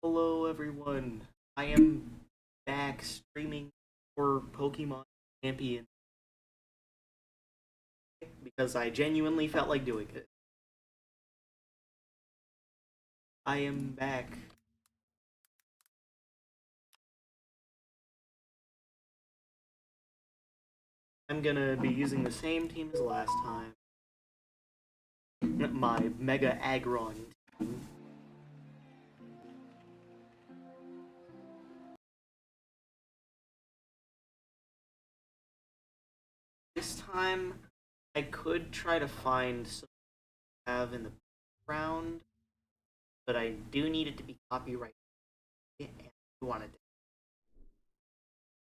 Hello everyone, I am back streaming for Pokemon Champion because I genuinely felt like doing it. I am back. I'm gonna be using the same team as last time. My Mega Aggron team. This time, I could try to find some I have in the background, but I do need it to be copyrighted, and I want it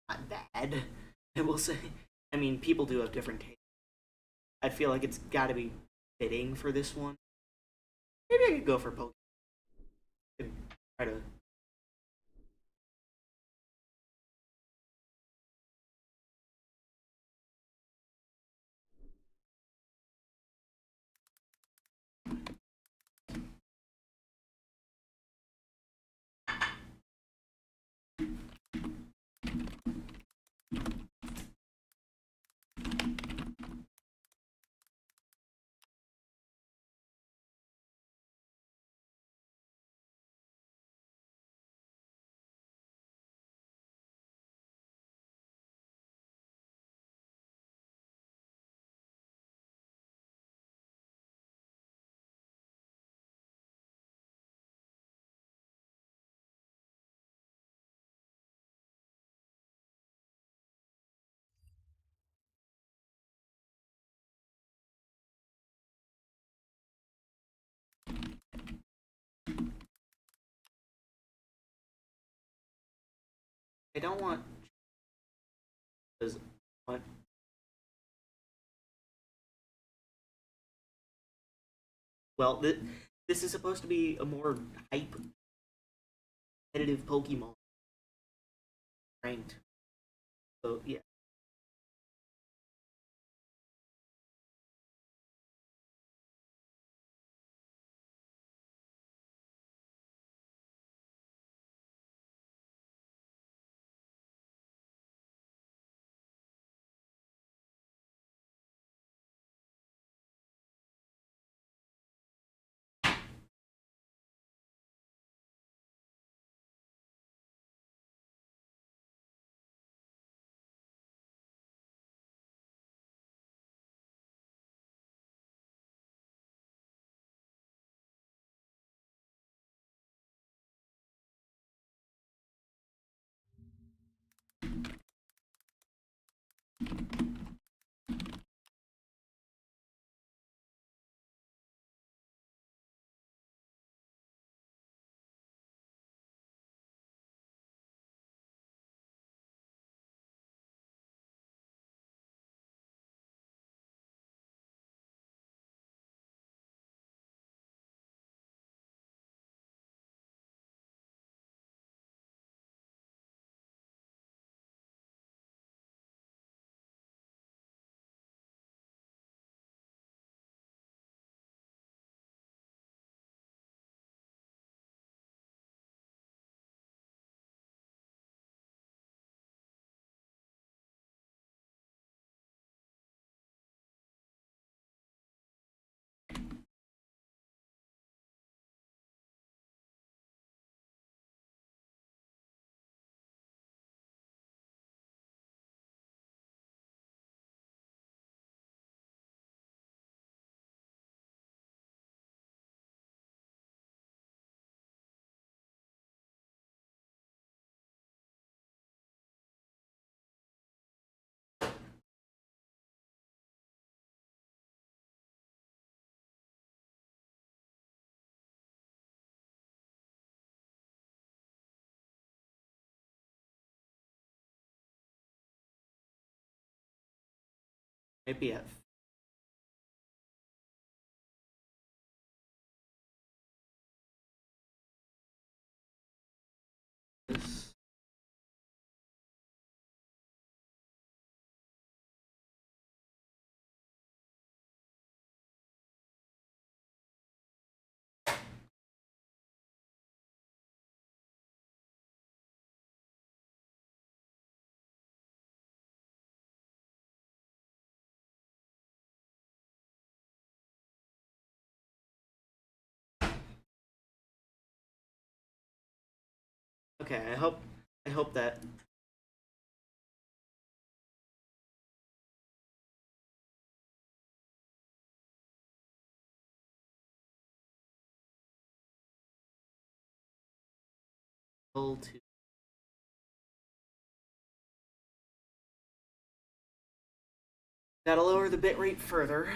not bad, I will say. I mean, people do have different tastes. I feel like it's gotta be fitting for this one. Maybe I could go for Pokemon. Try to. I don't want. Because what? Well, this is supposed to be a more hype, competitive Pokemon ranked. So yeah, maybe at this. Okay, I hope that to gotta lower the bitrate further.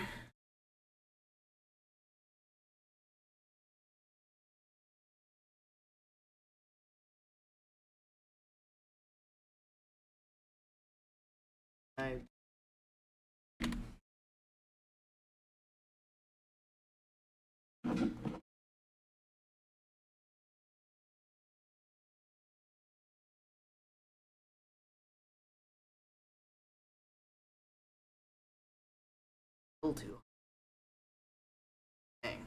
I to. Dang.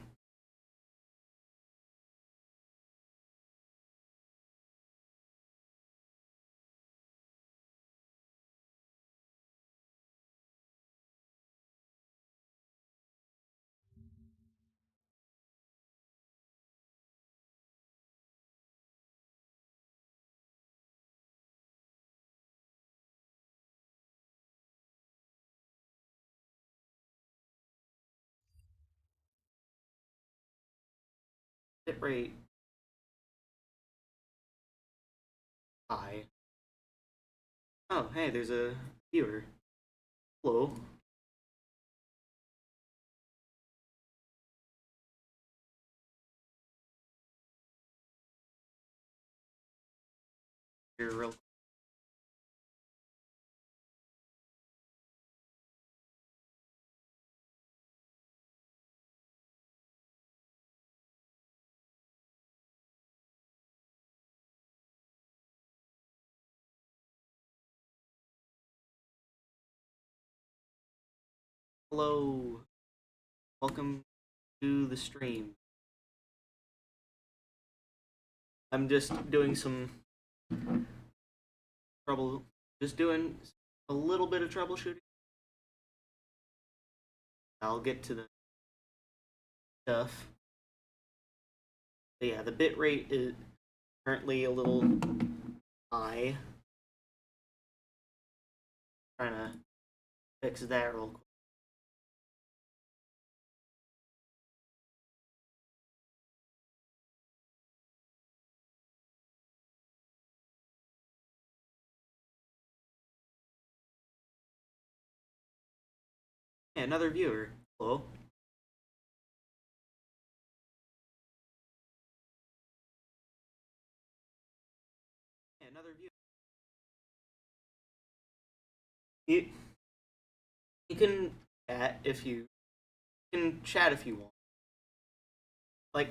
Bitrate high. Oh, hey, there's a viewer. Hello. Here, real. Hello. Welcome to the stream. I'm just doing some trouble. Just doing a little bit of troubleshooting. I'll get to the stuff. But yeah, the bit rate is currently a little high. Trying to fix that real quick. Yeah, another viewer. Hello. Yeah, another viewer. You, you can chat if you want. Like,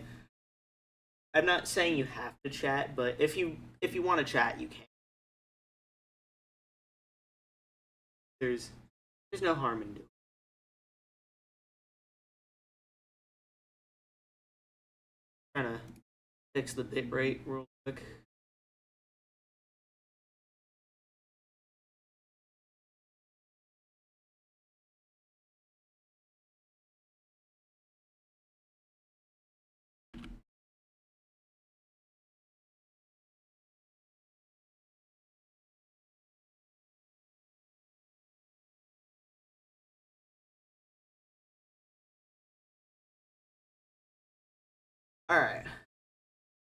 I'm not saying you have to chat, but if you want to chat, you can. There's there's no harm in doing. Trying to fix the bit rate real quick. All right,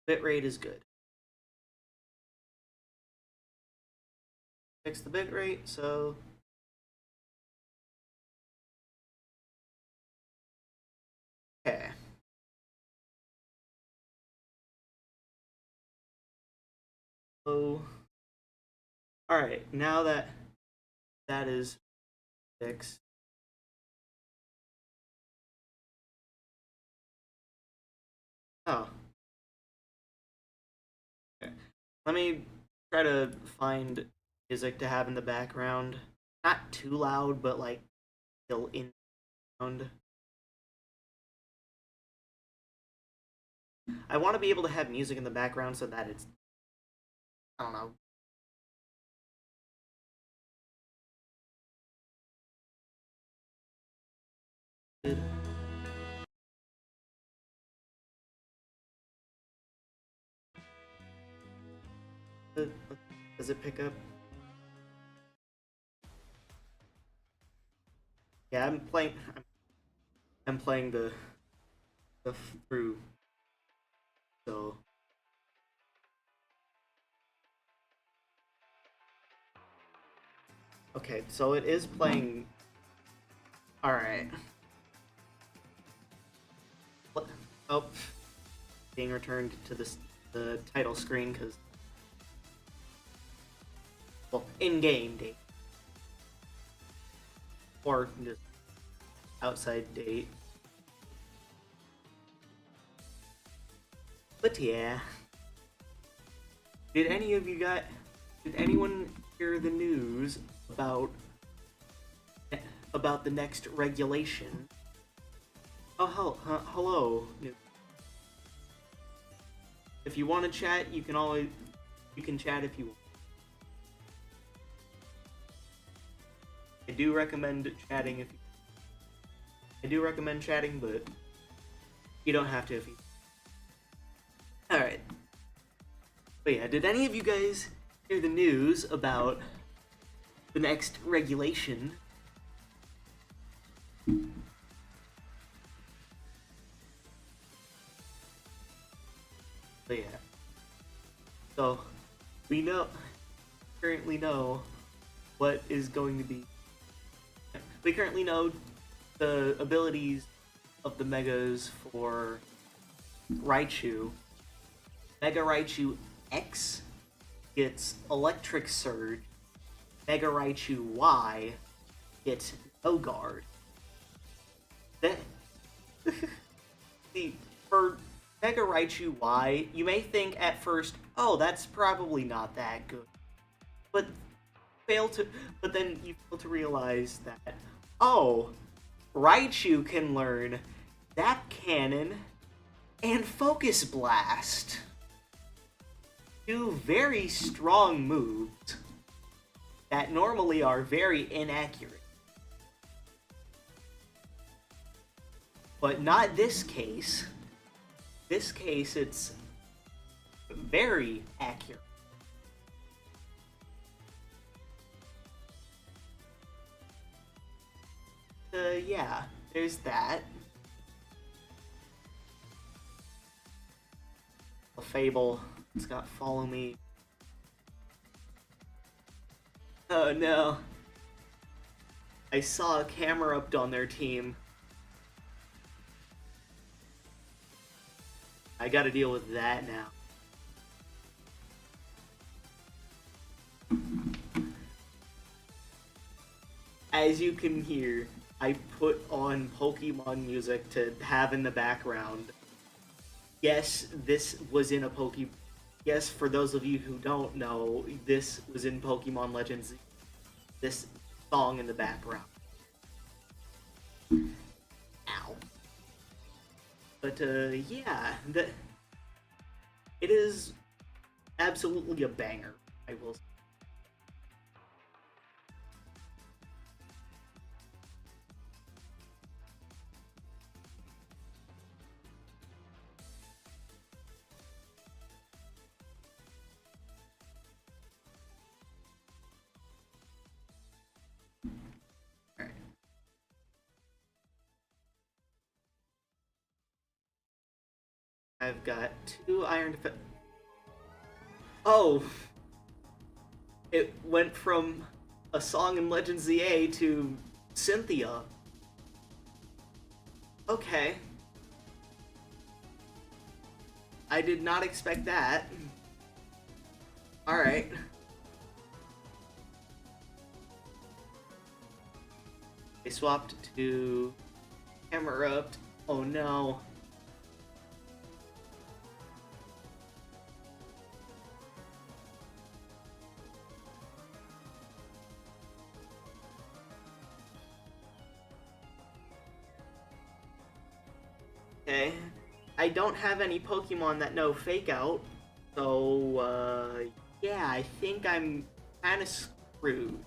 bit rate is good. Fix the bit rate, so okay. So all right, now that that is fixed. Oh, okay. Let me try to find music to have in the background. Not too loud, but like still in sound. I want to be able to have music in the background so that it's, I don't know. Good. Does it pick up? Yeah, I'm playing the stuff through. So okay, so it is playing. All right. Oh, being returned to the title screen because well, in-game date or just outside date. But yeah, did any of you got? Did anyone hear the news about the next regulation? Oh, hello. If you want to chat, you can chat if you want. I do recommend chatting if you. I do recommend chatting, but you don't have to if you. All right. But yeah, did any of you guys hear the news about the next regulation? But yeah. So we currently know what is going to be. We currently know the abilities of the Megas for Raichu. Mega Raichu X gets Electric Surge. Mega Raichu Y gets No Guard. Then, see, for Mega Raichu Y, you may think at first, oh, that's probably not that good. But but then you fail to realize that, oh, Raichu can learn Zap Cannon and Focus Blast. Two very strong moves that normally are very inaccurate. But not this case. This case, it's very accurate. Yeah, there's that. A Fable. It's got Follow Me. Oh no. I saw a Camerupt on their team. I gotta deal with that now. As you can hear, I put on Pokemon music to have in the background. Yes, this was in a Pokemon. Yes, for those of you who don't know, this was in Pokemon Legends. This song in the background. Ow. But yeah, it is absolutely a banger, I will say. Alright. I've got 2 Iron Defense. Oh! It went from a song in Legends ZA to Cynthia. Okay. I did not expect that. Alright. They swapped to Camerupt. Oh no. Okay. I don't have any Pokemon that know Fake Out, so, yeah, I think I'm kinda screwed.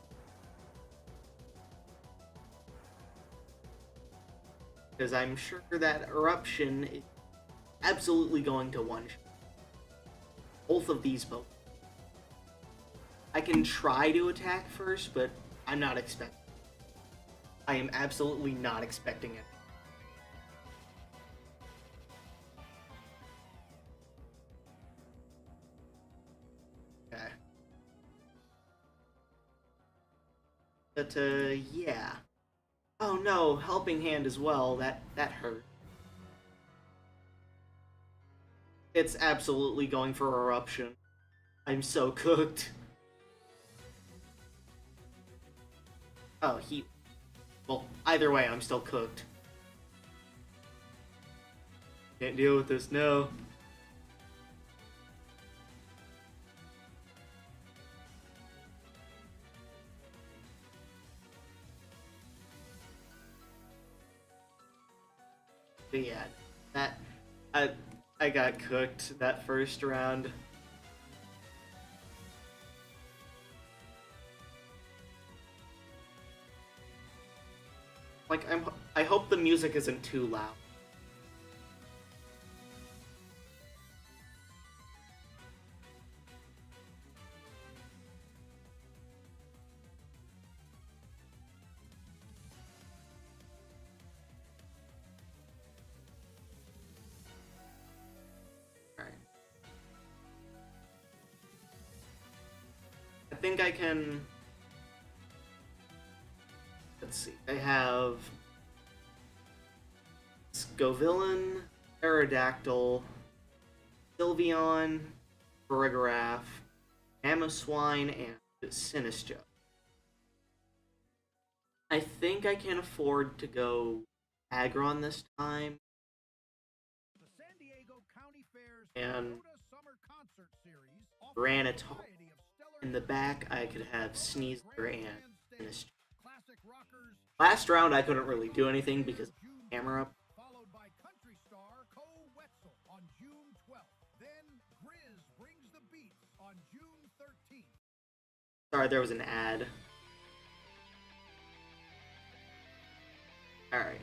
Because I'm sure that Eruption is absolutely going to one-shot both of these Pokemon. I can try to attack first, but I'm not expecting. I am absolutely not expecting it. Okay. But, yeah. Oh no, helping hand as well. That hurt. It's absolutely going for eruption. I'm so cooked. Oh, he. Well, either way, I'm still cooked. Can't deal with this, no. But yeah, that. I, I got cooked that first round. Like, I hope the music isn't too loud. Alright. I think I can. Let's see. I have Scovillain, Aerodactyl, Sylveon, Farigiraf, Mamoswine, and Sinistcha. I think I can afford to go Aggron this time. And Granitar. In the back, I could have Sneasler and Sinistcha. Last round, I couldn't really do anything because of the camera up. Sorry, there was an ad. Alright.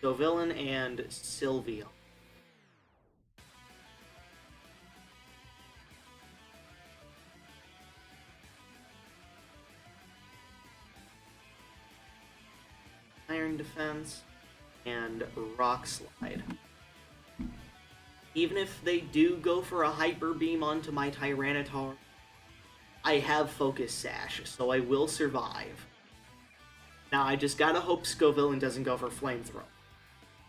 So Villain and Sylveon. Iron Defense and Rock Slide. Even if they do go for a Hyper Beam onto my Tyranitar, I have Focus Sash, so I will survive. Now I just gotta hope Scovillain doesn't go for Flamethrower.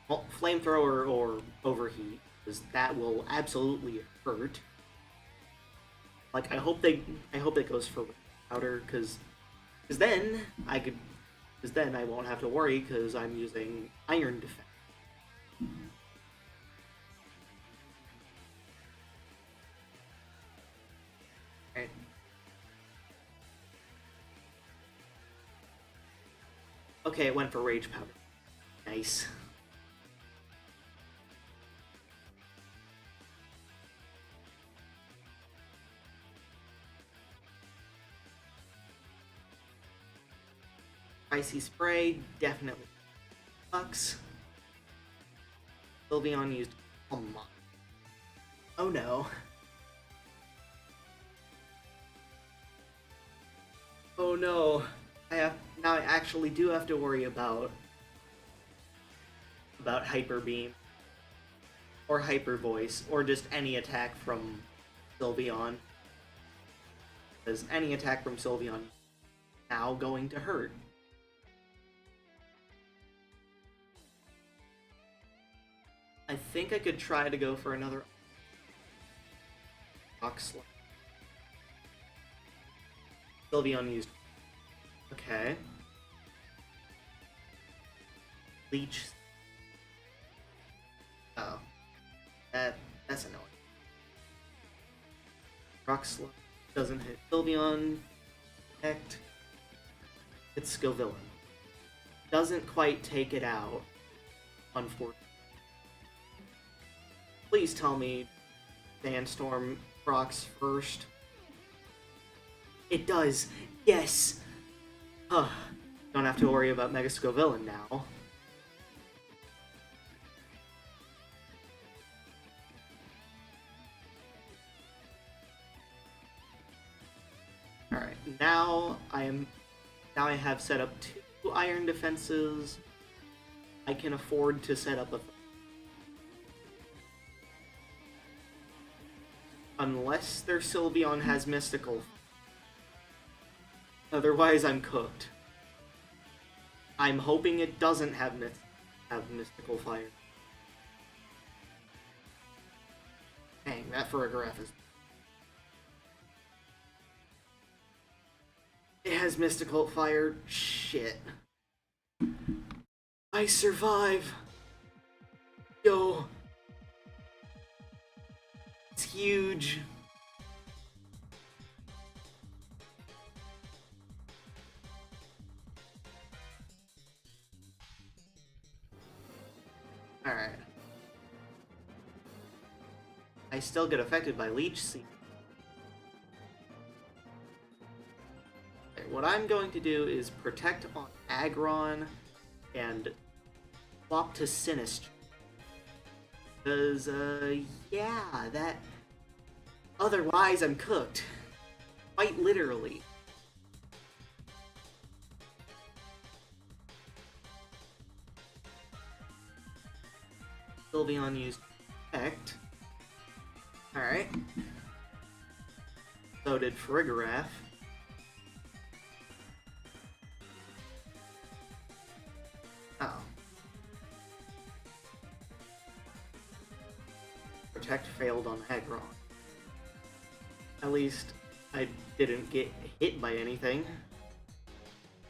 Well, Flamethrower or Overheat, because that will absolutely hurt. Like I hope it goes for Powder, because then I won't have to worry because I'm using Iron Defense. Right. Okay, it went for Rage Powder. Nice. Icy Spray definitely sucks. Sylveon used Calm Mind. Oh no. Oh no. I actually do have to worry about Hyper Beam or Hyper Voice or just any attack from Sylveon. Because any attack from Sylveon is now going to hurt. I think I could try to go for another Rock Slide. Sylveon used. Okay. Leech. Oh. That's annoying. Rock Slide doesn't hit Sylveon. Protect. It's Scovillain. Doesn't quite take it out. Unfortunately. Please tell me Sandstorm procs first. It does. Yes. Huh. Don't have to worry about Mega Scovillain now. Alright, now I have set up 2 iron defenses. I can afford to set up a unless their Sylveon has mystical. Otherwise, I'm cooked. I'm hoping it doesn't have mystical fire. Dang, that Farigiraf is. It has mystical fire. Shit. I survive. Yo. It's huge. Alright. I still get affected by Leech Seed. Okay, what I'm going to do is protect on Aggron and swap to Sinistcha. Because, yeah, that... Otherwise, I'm cooked. Quite literally. Sylveon used Protect. Alright. So did Farigiraf. Oh. Protect failed on Aggron. At least I didn't get hit by anything.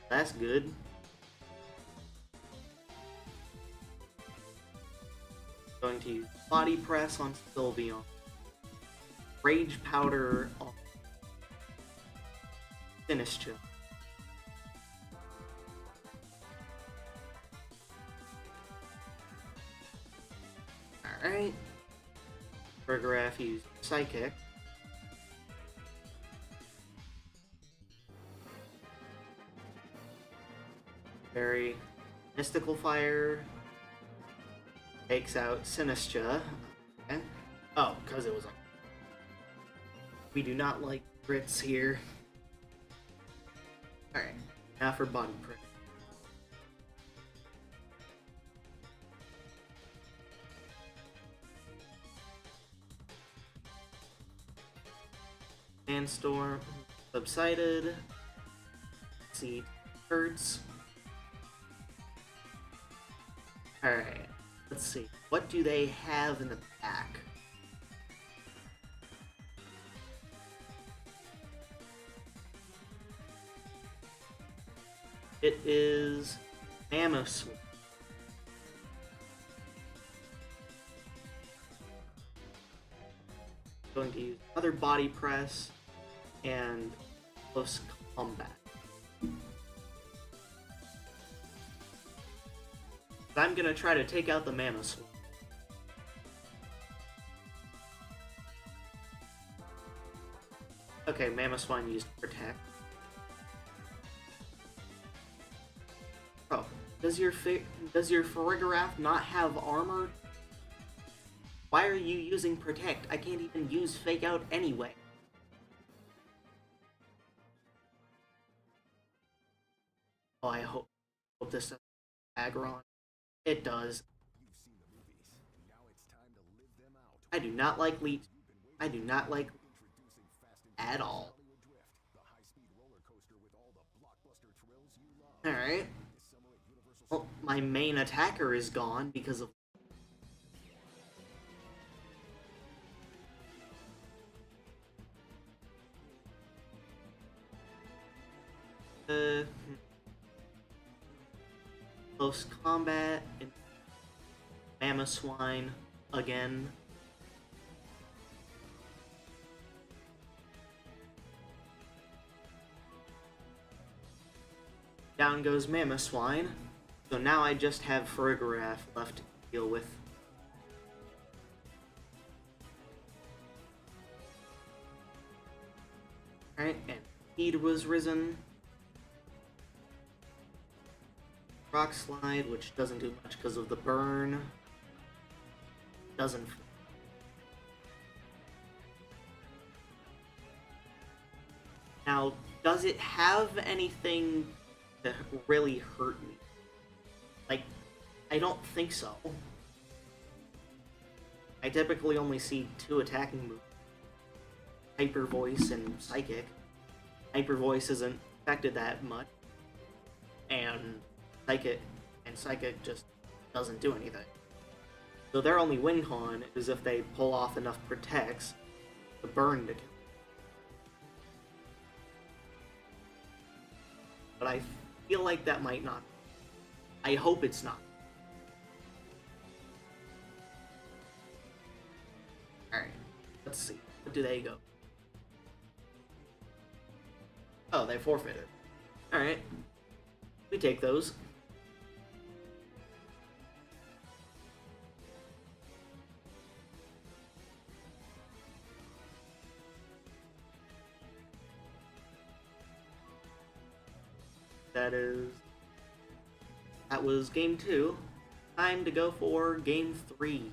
That's good. Going to use Body Press on Sylveon. Rage Powder on Sinistcha. Alright. Farigiraf used Psychic. Very Mystical Fire. Takes out Sinistcha. Okay. Oh, because it was on. We do not like crits here. Alright, now for Body Press. Sandstorm subsided. Seed hurts. Alright, let's see. What do they have in the back? It is Mamoswine. Going to use another Body Press and Close Combat. I'm gonna try to take out the Mamoswine. Okay, Mamoswine used Protect. Oh, does your Farigiraf not have armor? Why are you using Protect? I can't even use Fake Out anyway. Oh, I hope this doesn't Aggron. It does. I do not like Leech. I do not like at all. Alright. Well, my main attacker is gone because of... Close Combat and Mamoswine again. Down goes Mamoswine. So now I just have Farigiraf left to deal with. Alright, and Speed was risen. Rock Slide, which doesn't do much because of the burn. Doesn't. Now, does it have anything to really hurt me? Like, I don't think so. I typically only see two attacking moves. Hyper Voice and Psychic. Hyper Voice isn't affected that much. And Psychic just doesn't do anything. So their only win con is if they pull off enough protects to burn to kill. But I feel like that might not. I hope it's not. Alright, let's see. What do they go? Oh, they forfeited. Alright. We take those. That was game 2. Time to go for game 3.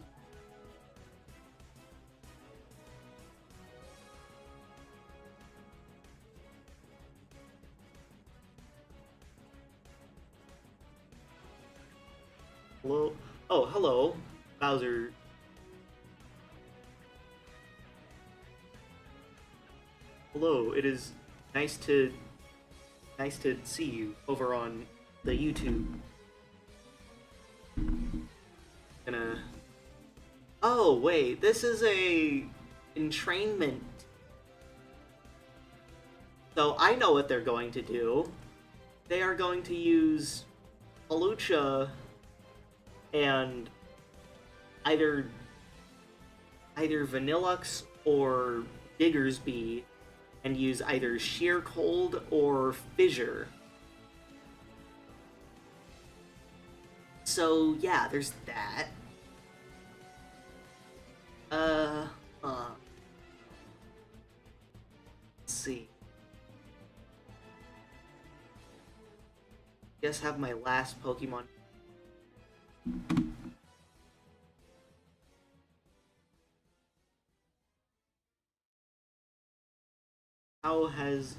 Hello? Oh, hello, Bowser. Hello, it is nice to see you over on the YouTube. Gonna. Oh wait, this is a entrainment. So I know what they're going to do. They are going to use Hawlucha and either Vanillux or Diggersby and use either Sheer Cold or Fissure. So yeah, there's that. Let's see. Guess have my last Pokemon. How has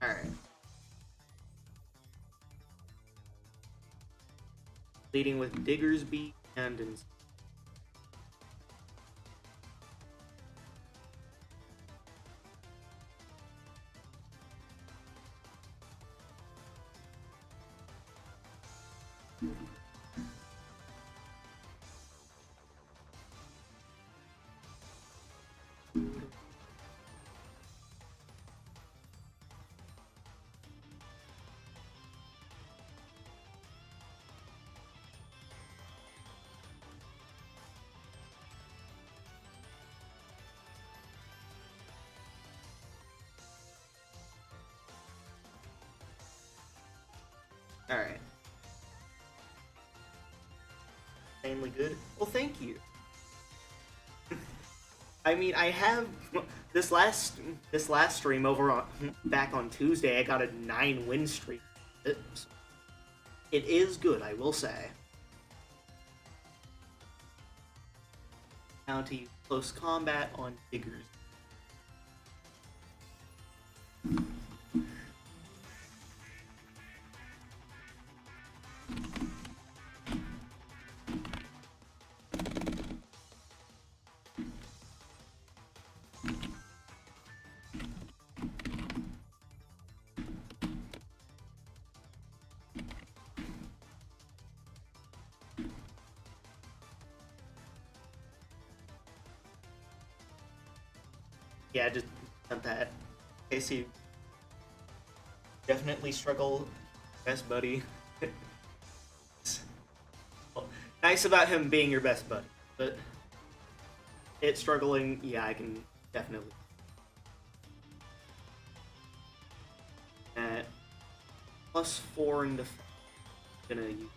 Alright. Leading with Diggersby and Alright. Insanely good. Well, thank you. I mean, I have this last stream over on back on Tuesday. I got a 9-win streak. It is good, I will say. Now to use close combat on Diggers. Yeah, just done that. Casey definitely struggle, best buddy. Well, nice about him being your best buddy, but it struggling, yeah, I can definitely. At +4 in defense, gonna use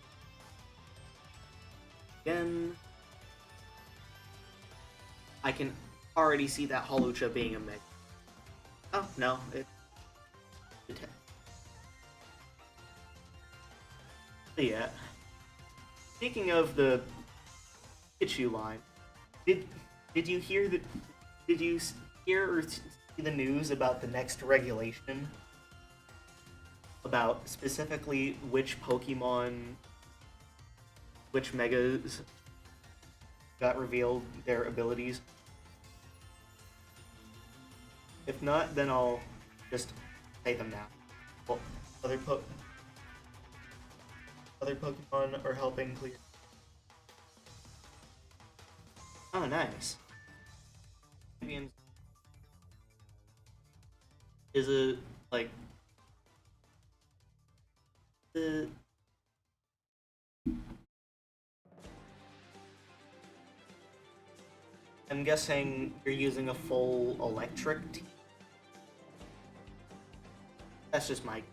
again. I can already see that Hawlucha being a mech. Oh, no, But yeah. Speaking of the Pikachu line, did did you hear the did you hear or see the news about the next regulation about specifically which Pokemon, which Megas got revealed their abilities? If not, then I'll just say them now. Well, other po other Pokemon are helping clear. Oh, nice. Champions is it like the I'm guessing you're using a full electric team. That's just my.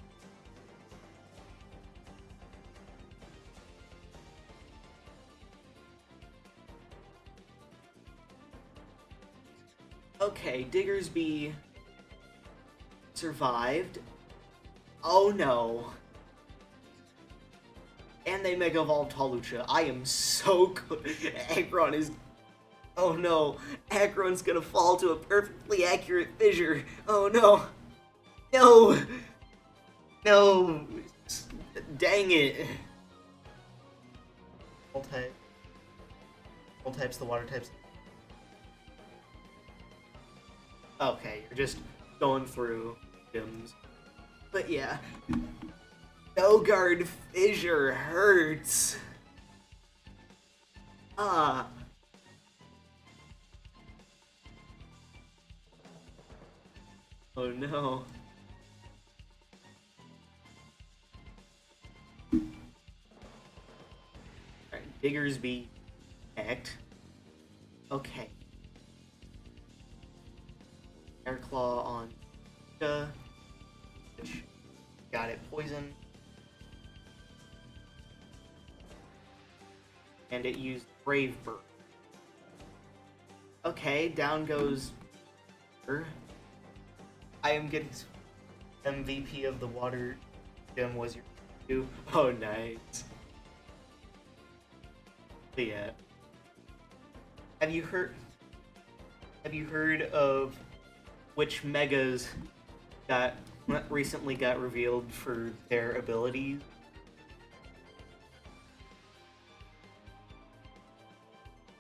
Okay, Diggersby survived. Oh no. And they Mega Evolved Hawlucha. I am so good. Aggron is. Oh no. Aggron's gonna fall to a perfectly accurate fissure. Oh no. No. No. Dang it. All type. All types, the water types. Okay, you're just going through gyms. But yeah. No guard fissure hurts. Ah. Oh no. Alright, Diggersby act. Okay. Air Claw on which got it poison. And it used Brave Bird. Okay, down goes I am getting MVP of the water gym was your Oh nice. But yeah. Have you heard of which megas got recently got revealed for their abilities?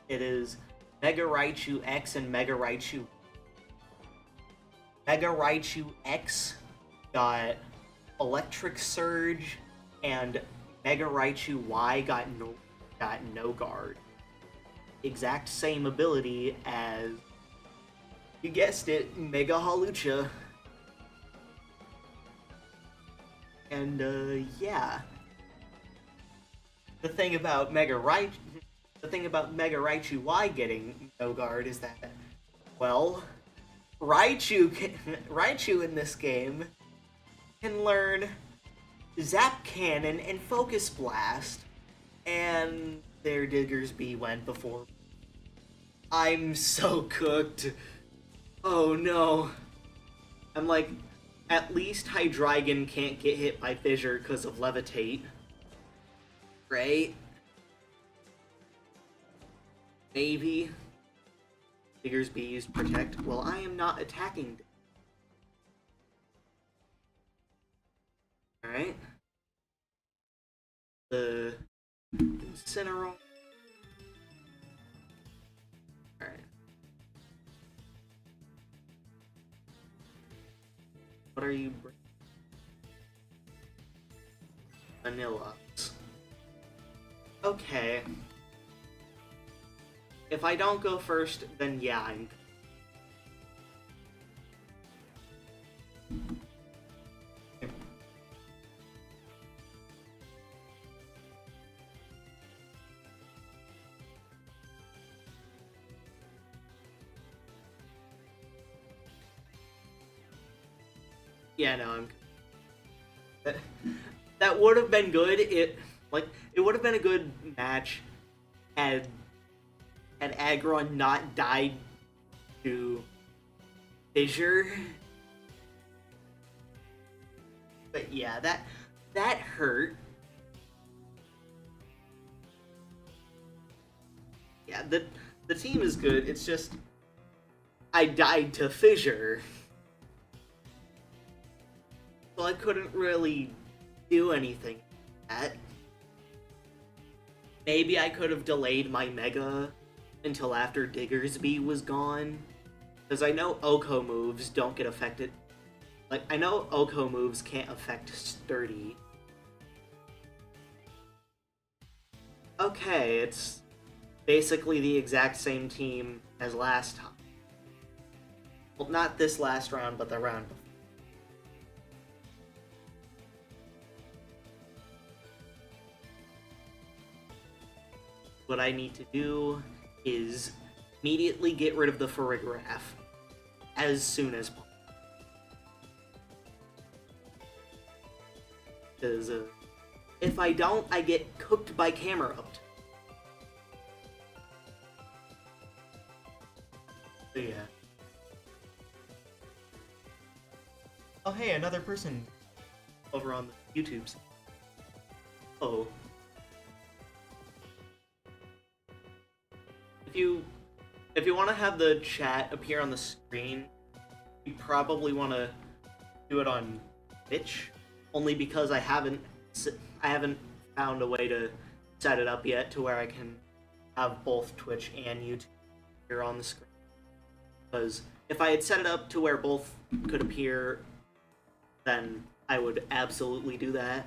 It is Mega Raichu X and Mega Raichu. Mega Raichu X got Electric Surge, and Mega Raichu Y got no guard. Exact same ability as, you guessed it, Mega Hawlucha. And yeah. The thing about Mega Raichu Y getting no guard is that, well, Raichu in this game can learn Zap Cannon and Focus Blast, and their Diggersby went before. I'm so cooked. Oh no. I'm like, at least Hydreigon can't get hit by Fissure because of Levitate. Right? Maybe. Diggersby used Protect. Well, I am not attacking. Alright. The Incineroar. Alright. What are you bringing? Vanilla. Okay. If I don't go first, then yeah, I'm... Yeah, no, I'm... That would have been good. It would have been a good match had Aggron not died to Fissure. But yeah, that hurt. Yeah, the team is good. It's just I died to Fissure, so I couldn't really do anything. At maybe I could have delayed my Mega until after Diggersby was gone, because I know Oko moves don't get affected. Like, I know Oko moves can't affect Sturdy. Okay, it's basically the exact same team as last time. Well, not this last round, but the round before. What I need to do is immediately get rid of the Farigiraf as soon as possible. Because if I don't, I get cooked by Camerupt. So yeah. Oh hey, another person over on the YouTubes. Oh. If you want to have the chat appear on the screen, you probably want to do it on Twitch, only because I haven't found a way to set it up yet to where I can have both Twitch and YouTube appear on the screen. Because if I had set it up to where both could appear, then I would absolutely do that.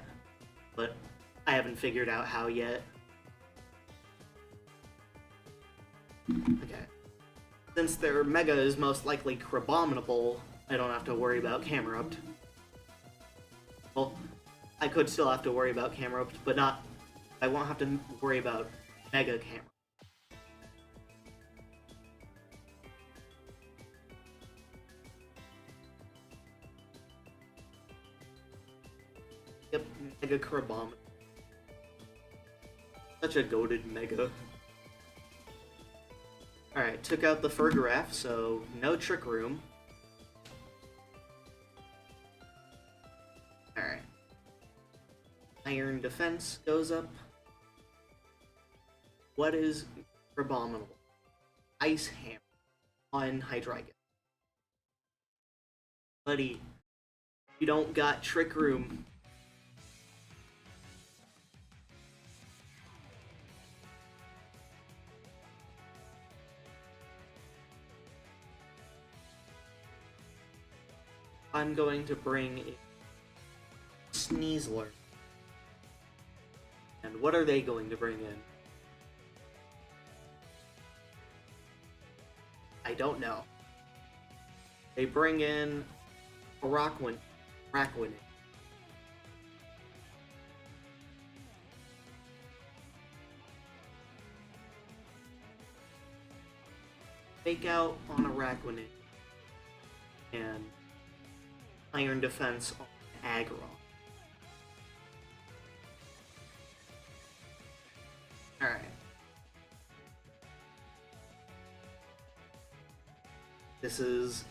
But I haven't figured out how yet. Okay. Since their Mega is most likely Crabominable, I don't have to worry about Camerupt. Well, I could still have to worry about Camerupt, but not... I won't have to worry about Mega Camerupt. Yep, Mega Crabominable. Such a goated Mega. Alright, took out the Farigiraf, so no Trick Room. Alright. Iron Defense goes up. What is Crabominable? Ice Hammer on Hydreigon. Buddy, you don't got Trick Room. I'm going to bring in Sneasler. And what are they going to bring in? I don't know. They bring in a Rakuen. Fake out on a Rakuen. And Iron Defense on Aggron. Alright. This is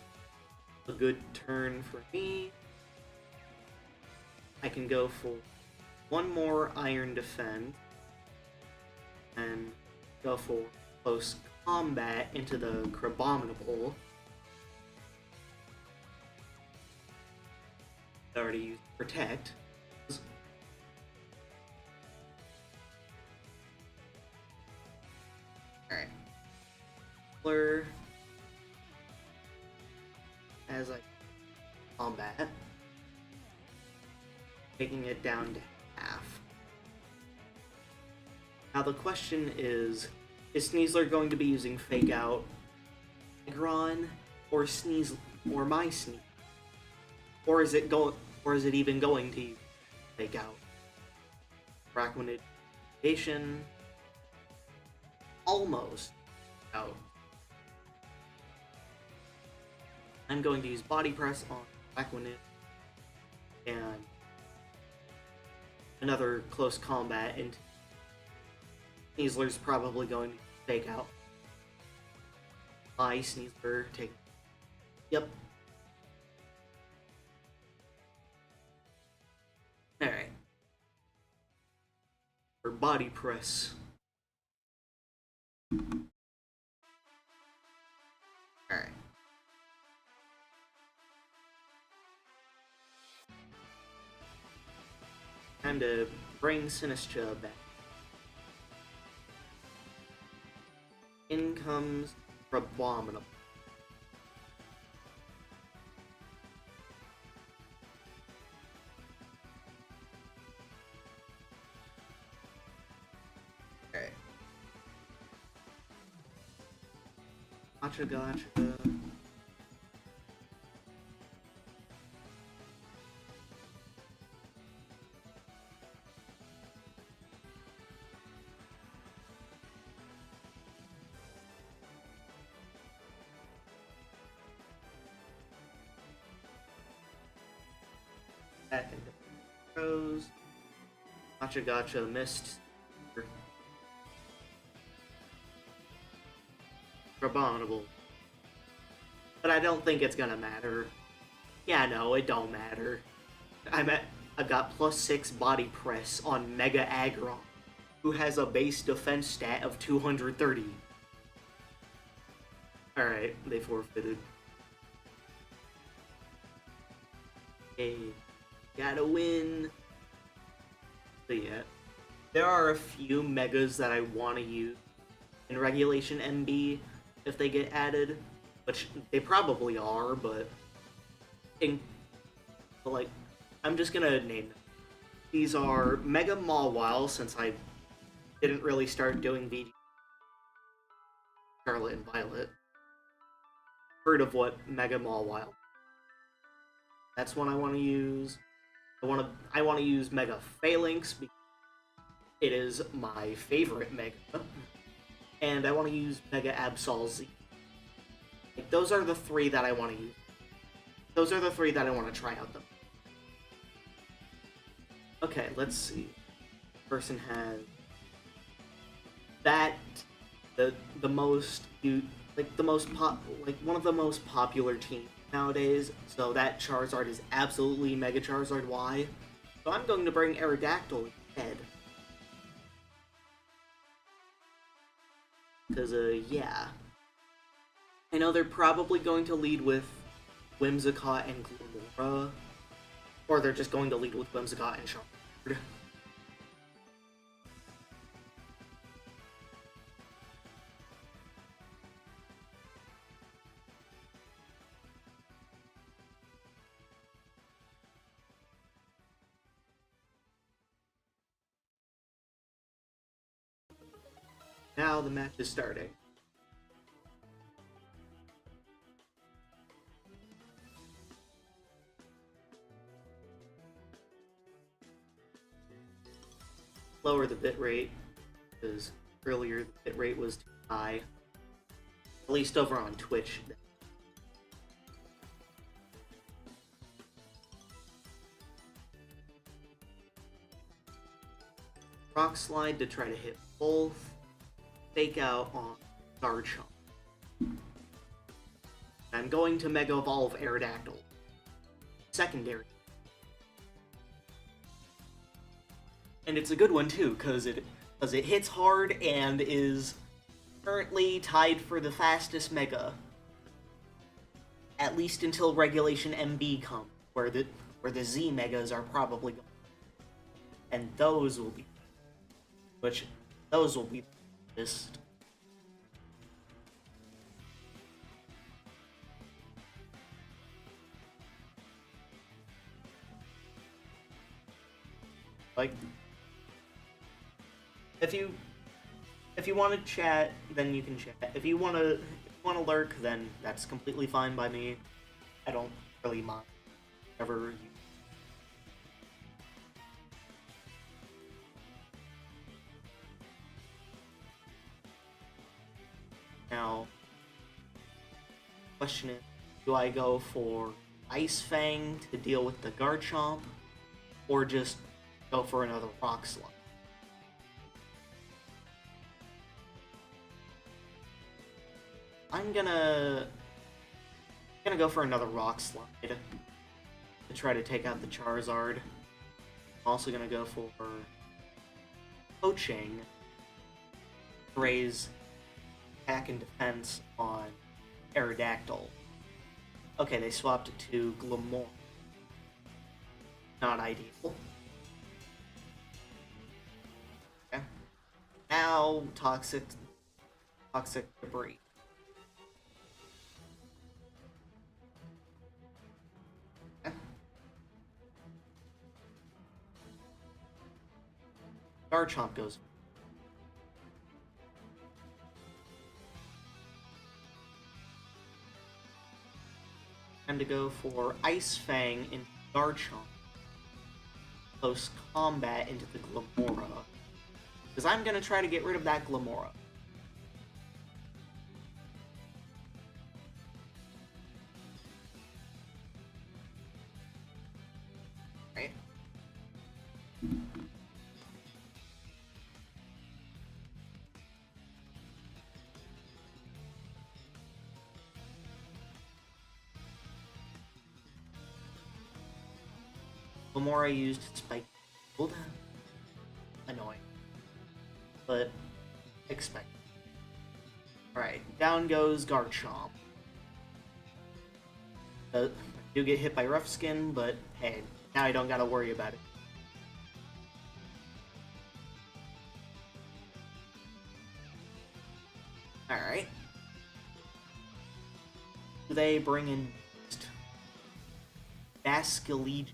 a good turn for me. I can go for one more Iron Defense and go for close combat into the Crabominable. I already used Protect. Alright. Blur as I combat, taking it down to half. Now the question is Sneasler going to be using Fake Out Aggron or my Sneasler? Or is it even going to Fake Out Raquination? Almost out. I'm going to use Body Press on Raquinate and another close combat, and Sneasler's probably going to Fake Out. My Sneasler take. Yep. Alright. For Body Press. Time to bring Sinistcha back. In comes Abominable. Alright. Gotcha. Back into throws. Gotcha missed. Abominable. But I don't think it's gonna matter. Yeah, no, it don't matter. I've got +6 body press on Mega Aggron, who has a base defense stat of 230. Alright, they forfeited. Hey, gotta win. But yeah, there are a few megas that I want to use in Regulation MB if they get added, which they probably are, but like, I'm just gonna name them. These are Mega Mawile, since I didn't really start doing VG Scarlet and Violet. Heard of what Mega Mawile. That's one I want to use. I want to use Mega Phalanx because it is my favorite Mega, and I want to use Mega Absol Z. Like, those are the three that I want to use. Those are the three that I want to try out them. Okay, let's see. Person has that the most one of the most popular teams nowadays. So that Charizard is absolutely Mega Charizard Y. So I'm going to bring Aerodactyl instead. Because yeah. I know they're probably going to lead with Whimsicott and Glimmora. Or they're just going to lead with Whimsicott and Charizard. Now the match is starting. Lower the bitrate, because earlier the bitrate was too high. At least over on Twitch. Rock Slide to try to hit both. Fake out on Garchomp. I'm going to Mega Evolve Aerodactyl. Secondary. And it's a good one too, because it hits hard and is currently tied for the fastest Mega. At least until Regulation MB comes, where the Z Megas are probably going. And those will be just like if you want to chat, then you can chat. If you want to lurk, then that's completely fine by me. I don't really mind. Whatever you. Now, question is, do I go for Ice Fang to deal with the Garchomp, or just go for another Rock Slide? I'm gonna go for another Rock Slide to try to take out the Charizard. I'm also gonna go for Poaching to raise attack and defense on Aerodactyl. Okay, they swapped it to Glimmora. Not ideal. Now, toxic debris. Garchomp goes. Time to go for Ice Fang into Garchomp. Close combat into the Glamora. Because I'm going to try to get rid of that Glamora. Right. Glamora used Spike Gold. Annoying. But expected. Alright, down goes Garchomp. Do get hit by Rough Skin, but hey, now I don't gotta worry about it. Alright. They bring in Basculegion.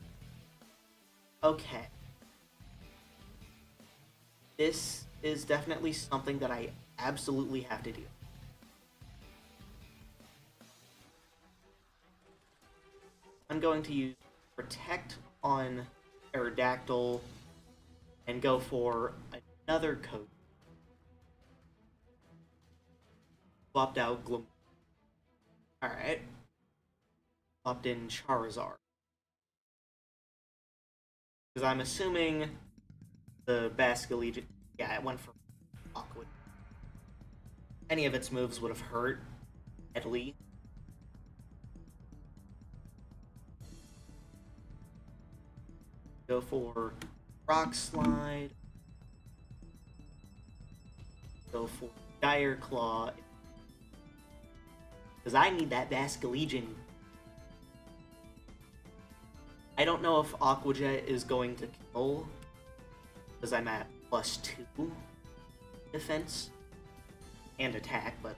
Okay. This is definitely something that I absolutely have to do. I'm going to use Protect on Aerodactyl and go for another coat. Swapped out Gloom. Alright. Swapped in Charizard. Because I'm assuming the Basculegion... Yeah, it went for Aqua. Any of its moves would have hurt, at least. Go for Rock Slide. Go for Dire Claw. Because I need that Basculegion. I don't know if Aqua Jet is going to kill, because I'm at +2 defense and attack, but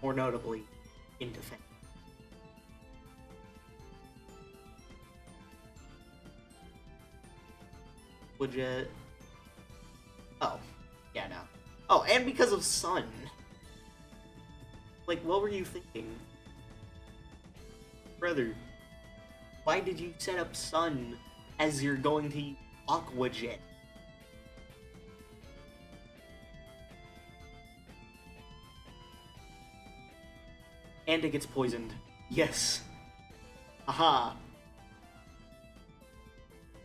more notably in defense. Aqua Jet. Oh, yeah, no. Oh, and because of Sun. Like, what were you thinking? Brother, why did you set up Sun as you're going to use Aqua Jet? And it gets poisoned. Yes. Aha.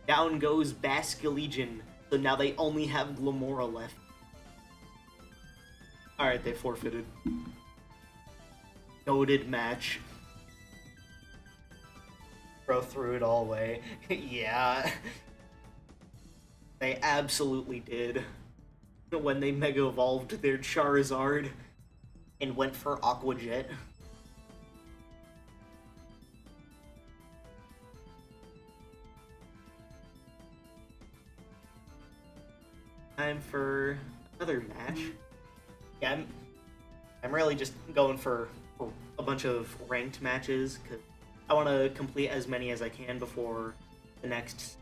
Down goes Basculegion. So now they only have Glamora left. Alright, they forfeited. Goated match. Bro threw it all away. Yeah. They absolutely did. When they Mega Evolved their Charizard and went for Aqua Jet. Time for another match. Yeah, I'm really just going for a bunch of ranked matches because I want to complete as many as I can before the next,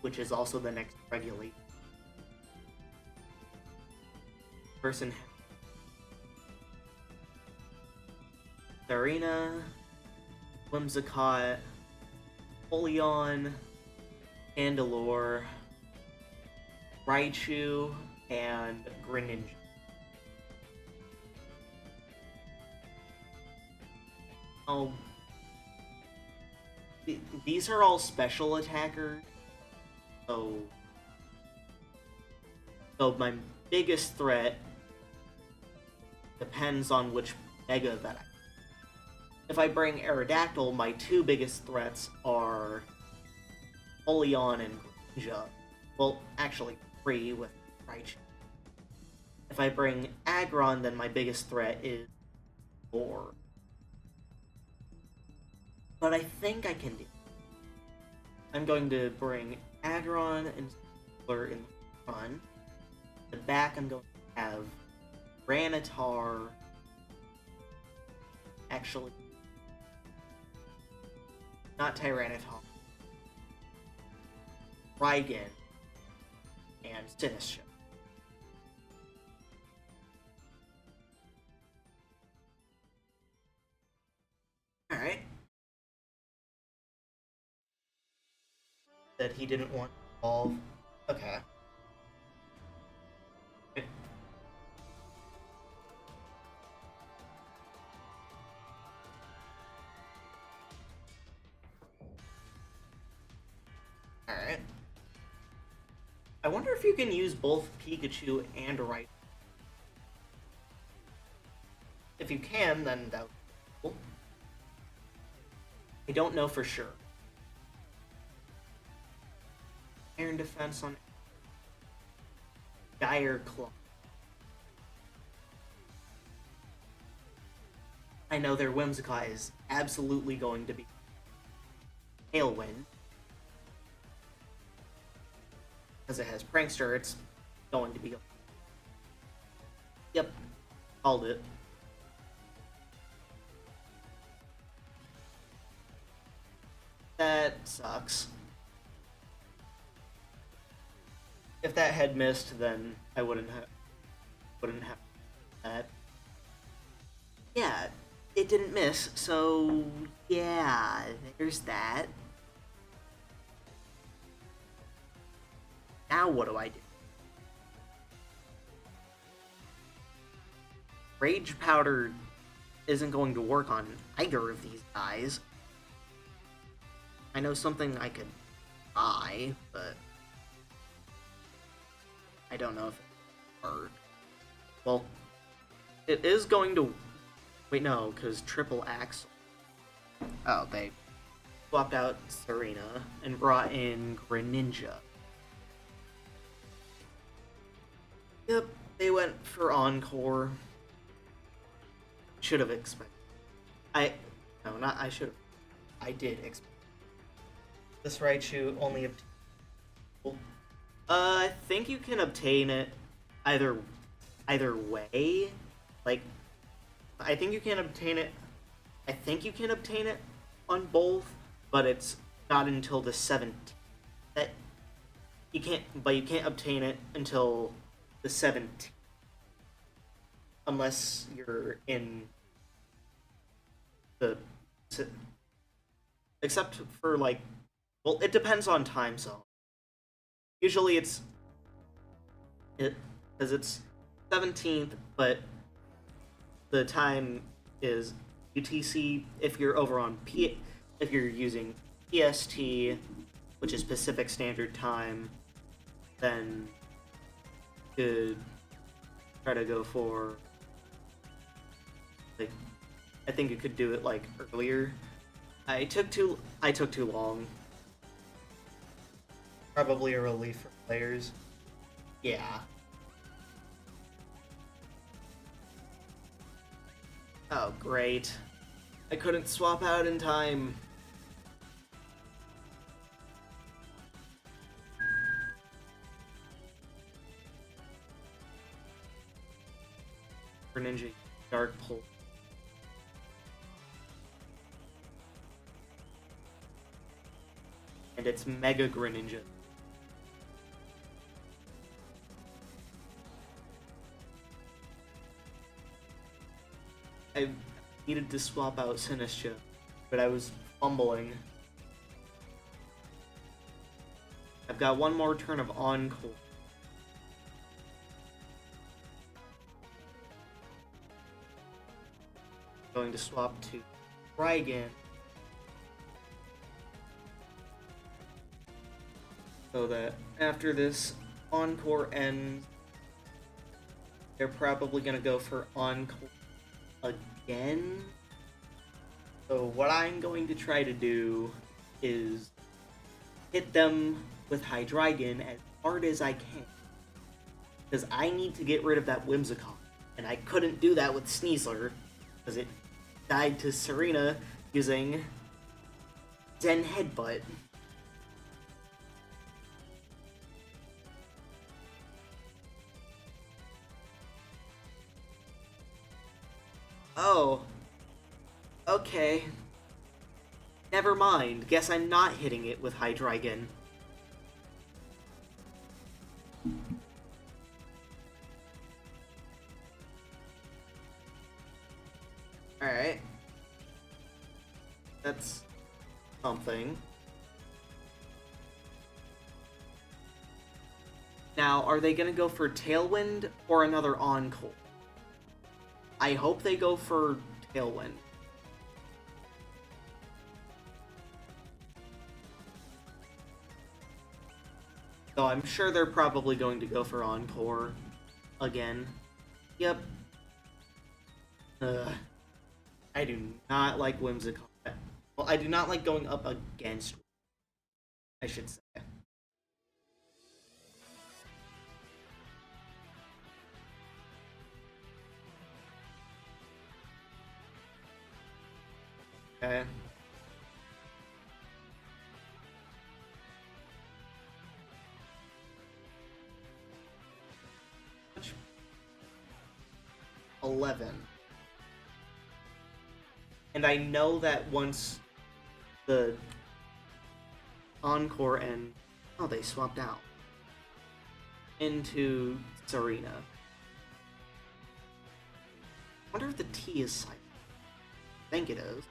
which is also the next regulate. Person Serena, Whimsicott, Oleon, Chandelure, Raichu, and Greninja. Oh, these are all special attackers, so my biggest threat depends on which Mega that I... If I bring Aerodactyl, my two biggest threats are Oleon and Greninja. Well, actually, 3 with Raichu. If I bring Aggron, then my biggest threat is 4. But I think I can do it. I'm going to bring Aggron and Slur in the front. The back I'm going to have Granitar. Actually, not Tyranitar. Raigan and Sinistcha. Alright. That he didn't want to evolve. Okay. Alright. I wonder if you can use both Pikachu and Raichu. If you can, then that would be cool. I don't know for sure. Iron Defense on Dire Claw. I know their Whimsicott is absolutely going to be Tailwind. Because it has Prankster, it's going to be... Yep, called it. That sucks. If that had missed, then I wouldn't have that. Yeah, it didn't miss, so yeah, there's that. Now what do I do? Rage Powder isn't going to work on either of these guys. I know something I could buy, but I don't know if it works. Well, it is going to... Wait, no, because Triple Axle. Oh, they swapped out Serena and brought in Greninja. Yep, they went for Encore. Should have expected. No, not I should have. I did expect. This Raichu only obtained. I think you can obtain it either way. Like, I think you can obtain it. I think you can obtain it on both, but it's not until the 17th. That you can't, but you can't obtain it until the 17th, unless you're in the. Except for like. Well, it depends on time zone. Usually it's because it's 17th, but the time is UTC if you're over on if you're using PST, which is Pacific Standard Time, then you could try to go for like I think you could do it like earlier. I took too long. Probably a relief for players. Yeah. Oh, great. I couldn't swap out in time. Greninja Dark Pulse. And it's Mega Greninja. I needed to swap out Sinistcha, but I was fumbling. I've got one more turn of Encore. Going to swap to Raigan. So that after this Encore ends, they're probably going to go for Encore again. So what I'm going to try to do is hit them with Hydreigon as hard as I can. Because I need to get rid of that Whimsicott. And I couldn't do that with Sneasler, because it died to Serena using Zen Headbutt. Okay. Never mind. Guess I'm not hitting it with Hydreigon. Alright. That's something. Now, are they gonna go for Tailwind or another Encore? I hope they go for Tailwind. So I'm sure they're probably going to go for Encore again. Yep. I do not like Whimsicott. Well, I do not like going up against, I should say. Okay. Which 11. And I know that once the Encore and... Oh, they swapped out. Into Serena. I wonder if the T is silent. I think it is.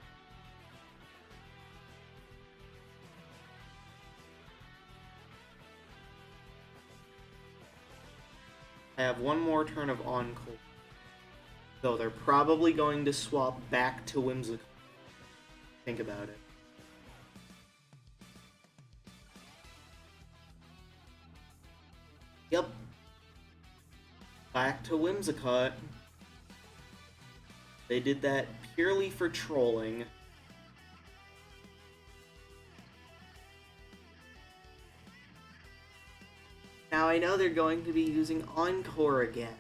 I have one more turn of Encore. So they're probably going to swap back to Whimsicott. Think about it. Yep. Back to Whimsicott. They did that purely for trolling. Now I know they're going to be using Encore again.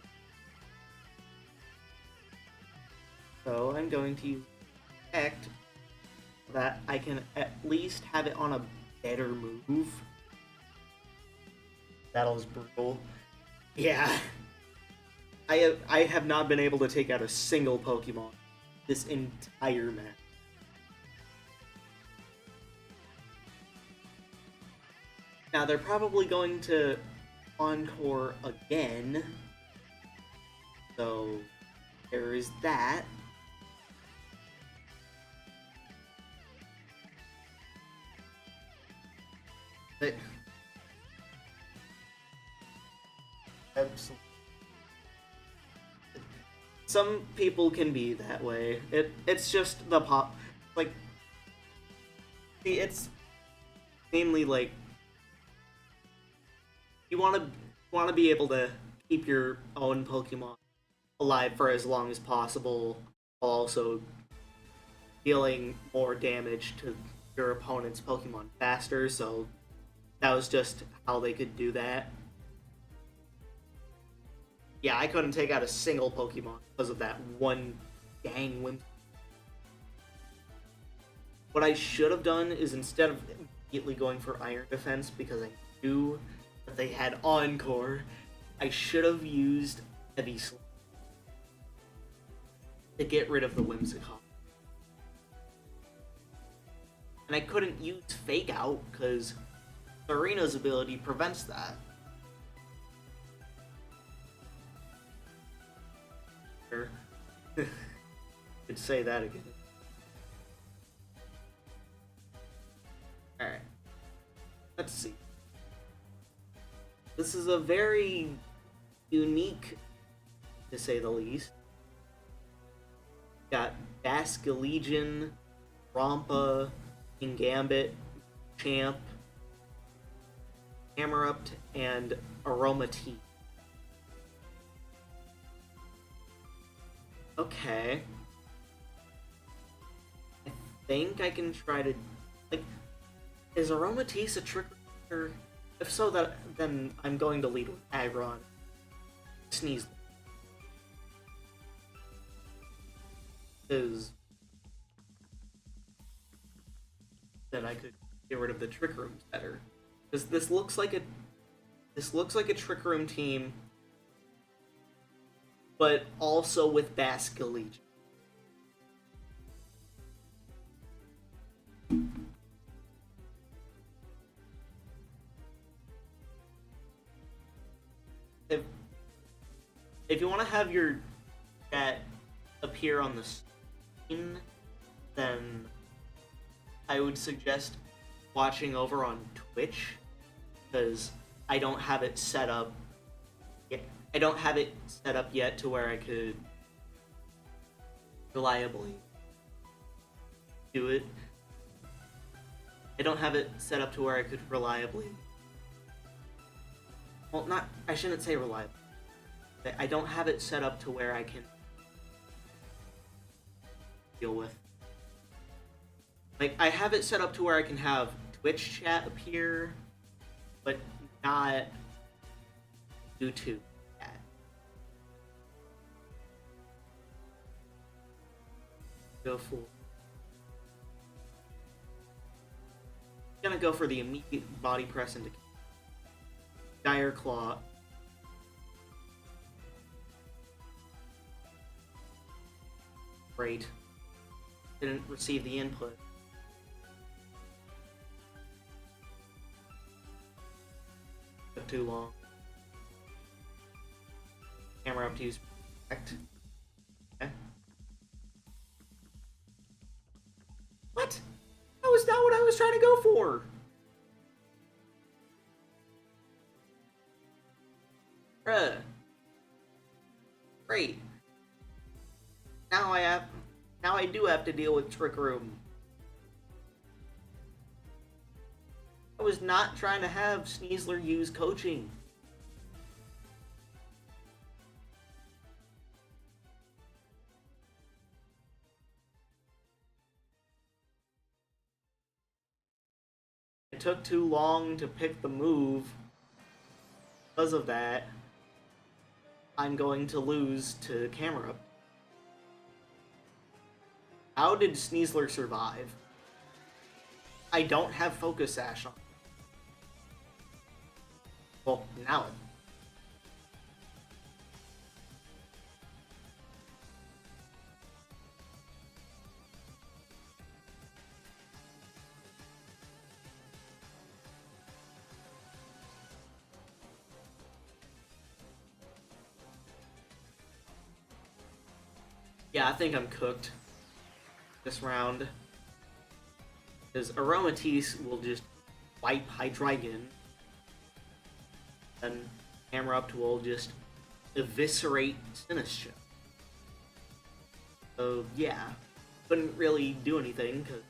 So I'm going to use Protect so that I can at least have it on a better move. That was brutal. Yeah. I have not been able to take out a single Pokemon this entire match. Now they're probably going to Encore again. So there is that. But absolutely. Some people can be that way. It's just the pop, like, see, it's mainly like you want to be able to keep your own Pokemon alive for as long as possible, while also dealing more damage to your opponent's Pokemon faster. So that was just how they could do that. Yeah, I couldn't take out a single Pokemon because of that one dang Whimsicott. What I should have done is, instead of immediately going for Iron Defense because I knew that they had Encore, I should have used Heavy Slam to get rid of the Whimsicott. And I couldn't use Fake Out because Serena's ability prevents that. Could say that again. Alright. Let's see. This is a very unique, to say the least. Got Basculegion, Rompa, Kingambit, Champ, Camerupt, and Aromatisse. Okay. I think I can try to... Like, is Aromatisse a trick-or-treater? If so, then I'm going to lead with Aggron. Sneeze. Because then I could get rid of the Trick Rooms better. Because this looks like a Trick Room team, but also with Basculegion. if you want to have your chat appear on the screen, then I would suggest watching over on Twitch, because I don't have it set up. I don't have it set up yet to where I could reliably do it. I don't have it set up to where I could reliably. Well, not. I shouldn't say reliable. I don't have it set up to where I can deal with. Like, I have it set up to where I can have Twitch chat appear, but not YouTube chat. Go for. Gonna go for the immediate body press into Dire Claw. Great. Didn't receive the input. Took too long. Camera up to use perfect. Okay. What? That was not what I was trying to go for! Bruh. Great. Now I do have to deal with Trick Room. I was not trying to have Sneasler use coaching. It took too long to pick the move. Because of that, I'm going to lose to Camera. How did Sneasler survive? I don't have Focus Sash on. Well, now it. Yeah, I think I'm cooked this round. Because Aromatisse will just wipe Hydreigon. And Camerupt will just eviscerate Sinistcha. So yeah, couldn't really do anything because it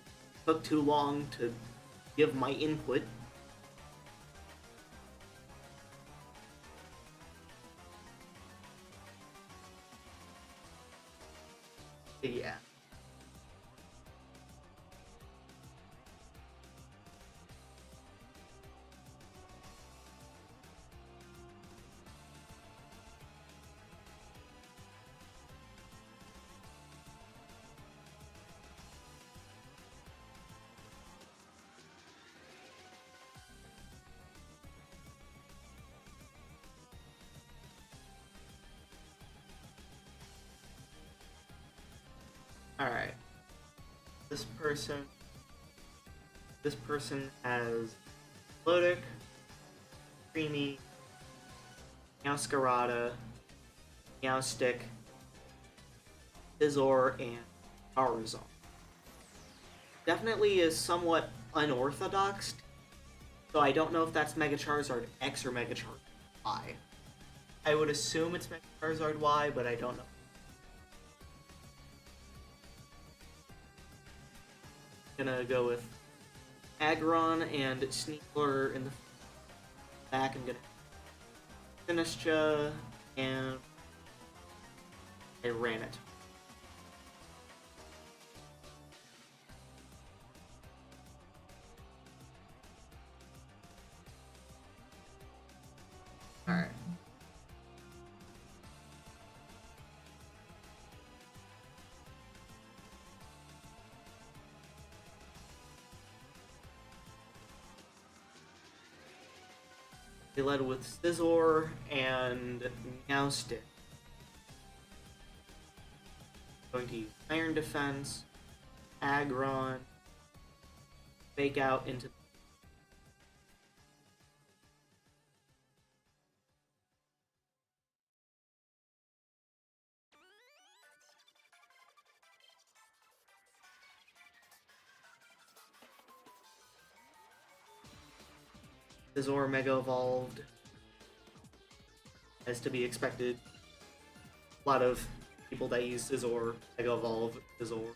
took too long to give my input. Yeah. Alright. This person has Lodic, Creamy, Meowscarada, Meowstick, Scizor, and Charizard. Definitely is somewhat unorthodox, so I don't know if that's Mega Charizard X or Mega Charizard Y. I would assume it's Mega Charizard Y, but I don't know. Gonna go with Aggron and Sneasler in the back. I'm gonna Sinistcha and I ran it. Alright. They led with Scizor and Meowstick. Going to use Iron Defense, Aggron, Fake Out into Scizor Mega Evolved, as to be expected. A lot of people that use Scizor Mega Evolve Scizor.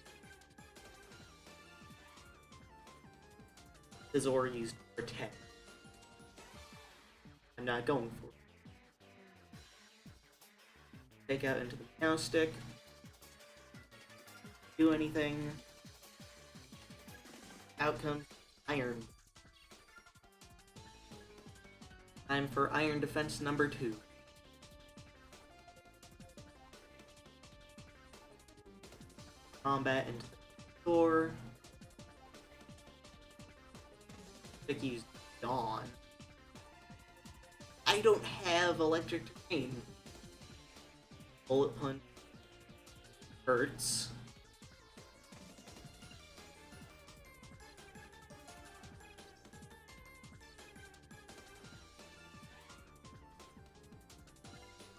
Scizor used Protect. I'm not going for it. Take out into the Meow Stick. Do anything. Out comes Iron. Time for Iron Defense number 2. Combat into the door. Stick used Dawn. I don't have Electric Terrain. Bullet Punch hurts.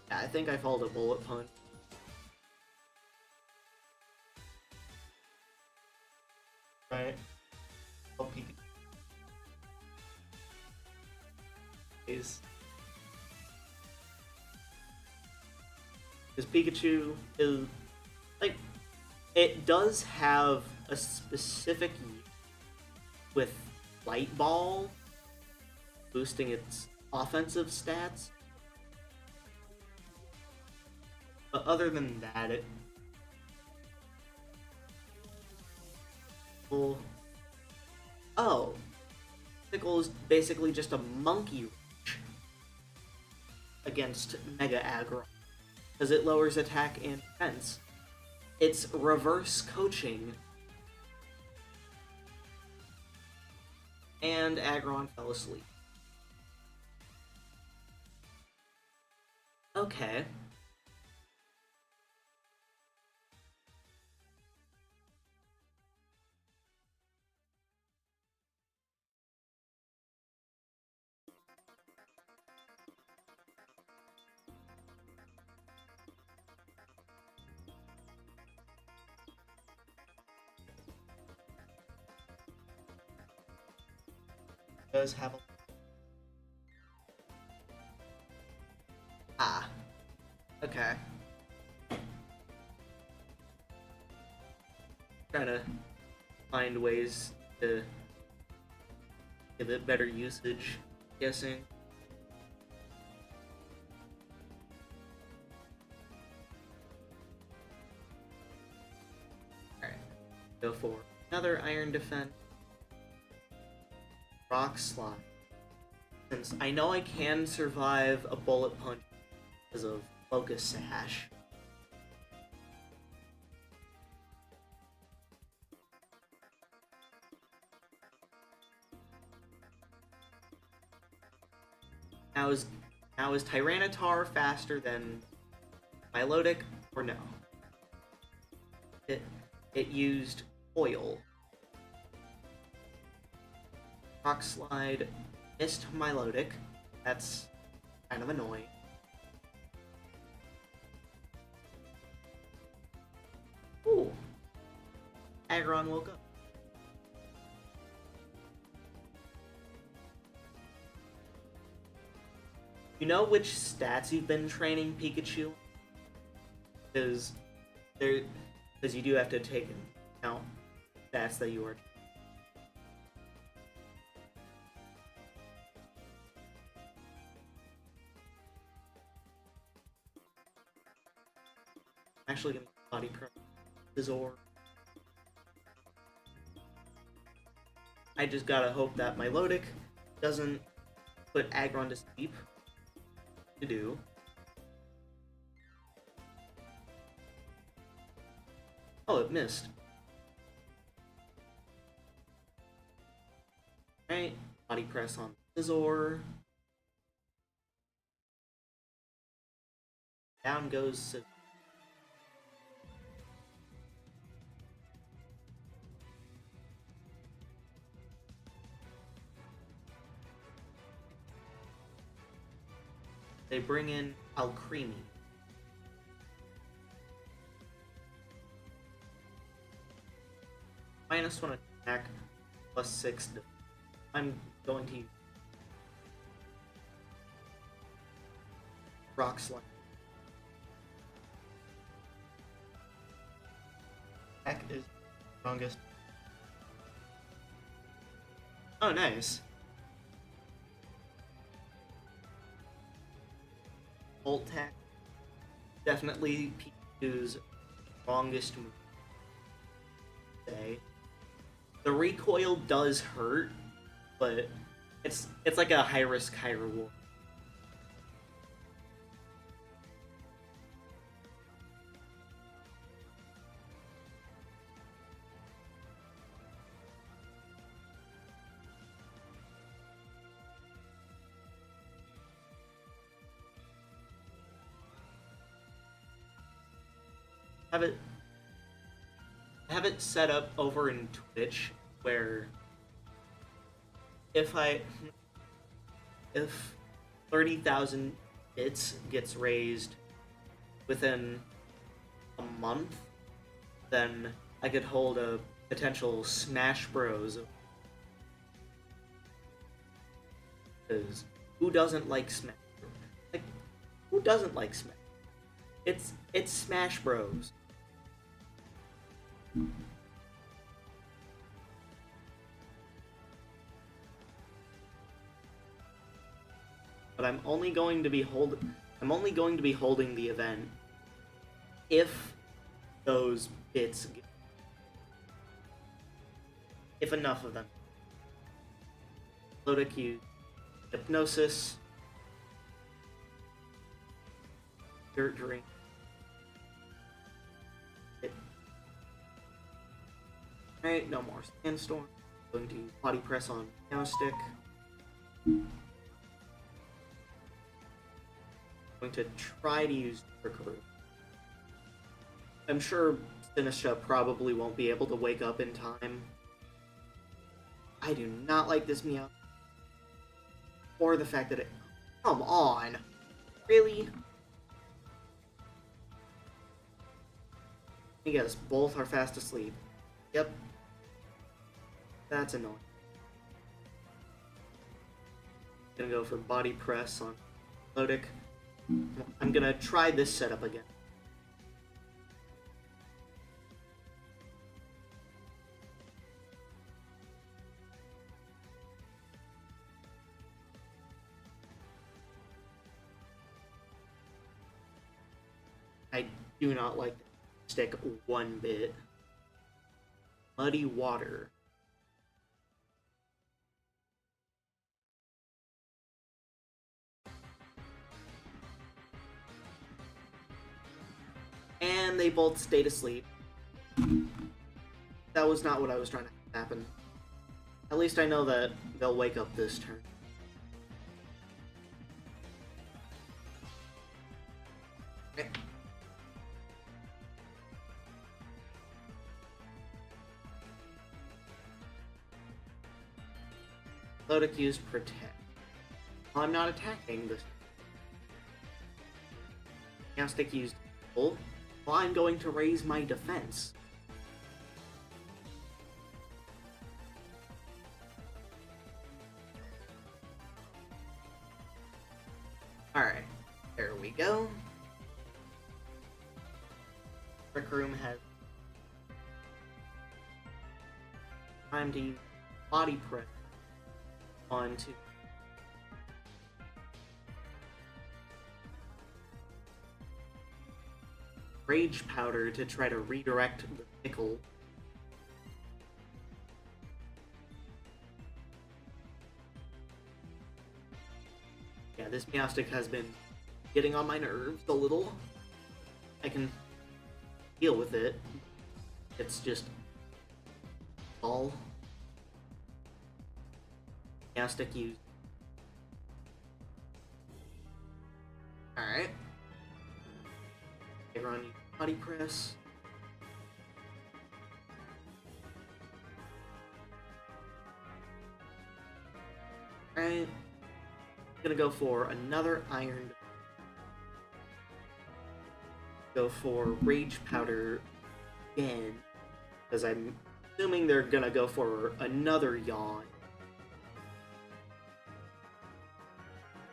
Yeah, I think I followed a Bullet Punch. Right. Oh, Pikachu. Because Pikachu is, like, it does have a specific use with Light Ball boosting its offensive stats. But other than that, it... Well, oh. Sickle is basically just a monkey wrench against Mega Aggron, because it lowers attack and defense. It's reverse coaching. And Aggron fell asleep. Okay. Does have a... Ah. Okay. Trying to find ways to give it better usage, guessing. Alright. Go for another Iron Defense. Rock Slide. Since I know I can survive a Bullet Punch because of Focus Sash. Now is Tyranitar faster than Milotic or no? It used Oil. Rock Slide missed Milotic. That's kind of annoying. Ooh. Aggron woke up. You know which stats you've been training Pikachu? Because you do have to take into account stats that you are. I'm actually gonna body prep Scizor. I just gotta hope that Milotic doesn't put Aggron to sleep. To do. Oh, it missed. Right, body press on Scizor. Down goes Scizor. They bring in Alcremie. -1 attack, +6 defense. I'm going to use Rock Slide. Attack is strongest. Oh, nice. Volt Tack. Definitely Pikachu's strongest move. Say. The recoil does hurt, but it's like a high risk, high reward. Have it set up over in Twitch where if 30,000 bits gets raised within a month, then I could hold a potential Smash Bros. Because who doesn't like Smash? Like, who doesn't like Smash? It's Smash Bros. But I'm only going to be holding the event if those bits if enough of them. Lodic use Hypnosis, Dirt Drink. Alright, no more Sandstorm. Going to Body Press on Meowstic. Going to try to use Trickery. I'm sure Sinistra probably won't be able to wake up in time. I do not like this Meow. Or the fact that it... Come on! Really? I guess both are fast asleep. Yep. That's annoying. Gonna go for Body Press on Lodic. I'm gonna try this setup again. I do not like the stick one bit. Muddy Water. And they both stayed asleep. That was not what I was trying to happen. At least I know that they'll wake up this turn. Okay. Lodic used Protect. I'm not attacking this. Meowstic used Pull. Well, I'm going to raise my defense. Alright, there we go. Trick Room has time to use Body Press onto Rage Powder to try to redirect the pickle. Yeah, this Meowstic has been getting on my nerves a little. I can deal with it. It's just all Meowstic used. Alright. Run Body Press. Alright. Gonna go for another Iron. Go for Rage Powder again. Because I'm assuming they're gonna go for another Yawn.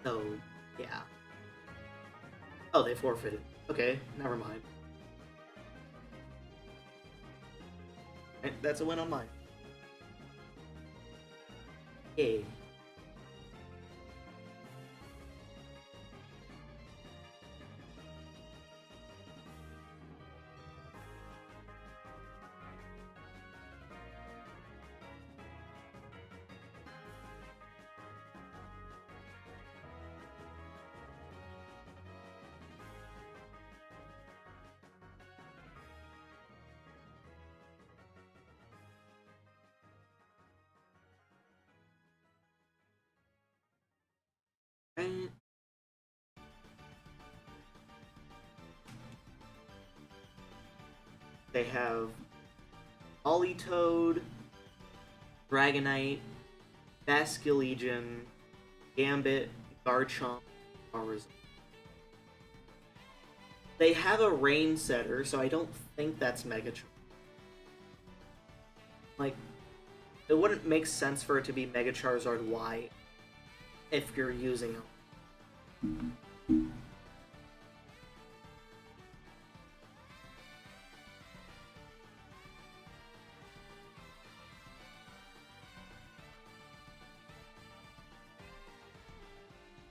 So, yeah. Oh, they forfeited. Okay, never mind. That's a win on mine. Yay. Right. They have Politoed, Dragonite, Basculegion, Gambit, Garchomp, Charizard. They have a Rain Setter, so I don't think that's Megatron. Like, it wouldn't make sense for it to be Mega Charizard Y if you're using them.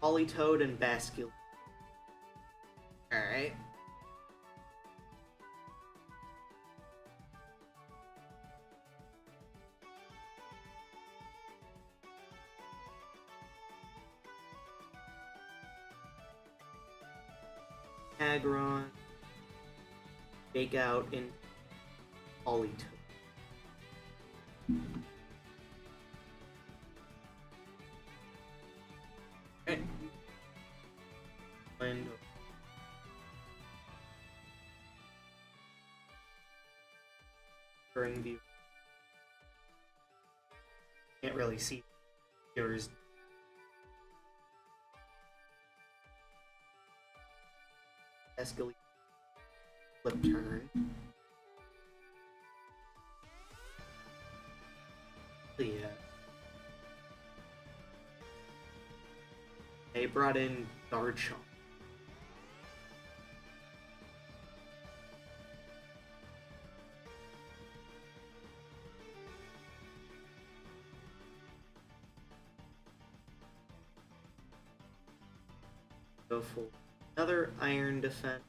Politoed and Bascule. Alright. Aggron. Fake out in Politoed. Okay. And during view. Can't really see yours. Escalate. Flip turn. Yeah. They brought in Garchomp. Go for another Iron Defense.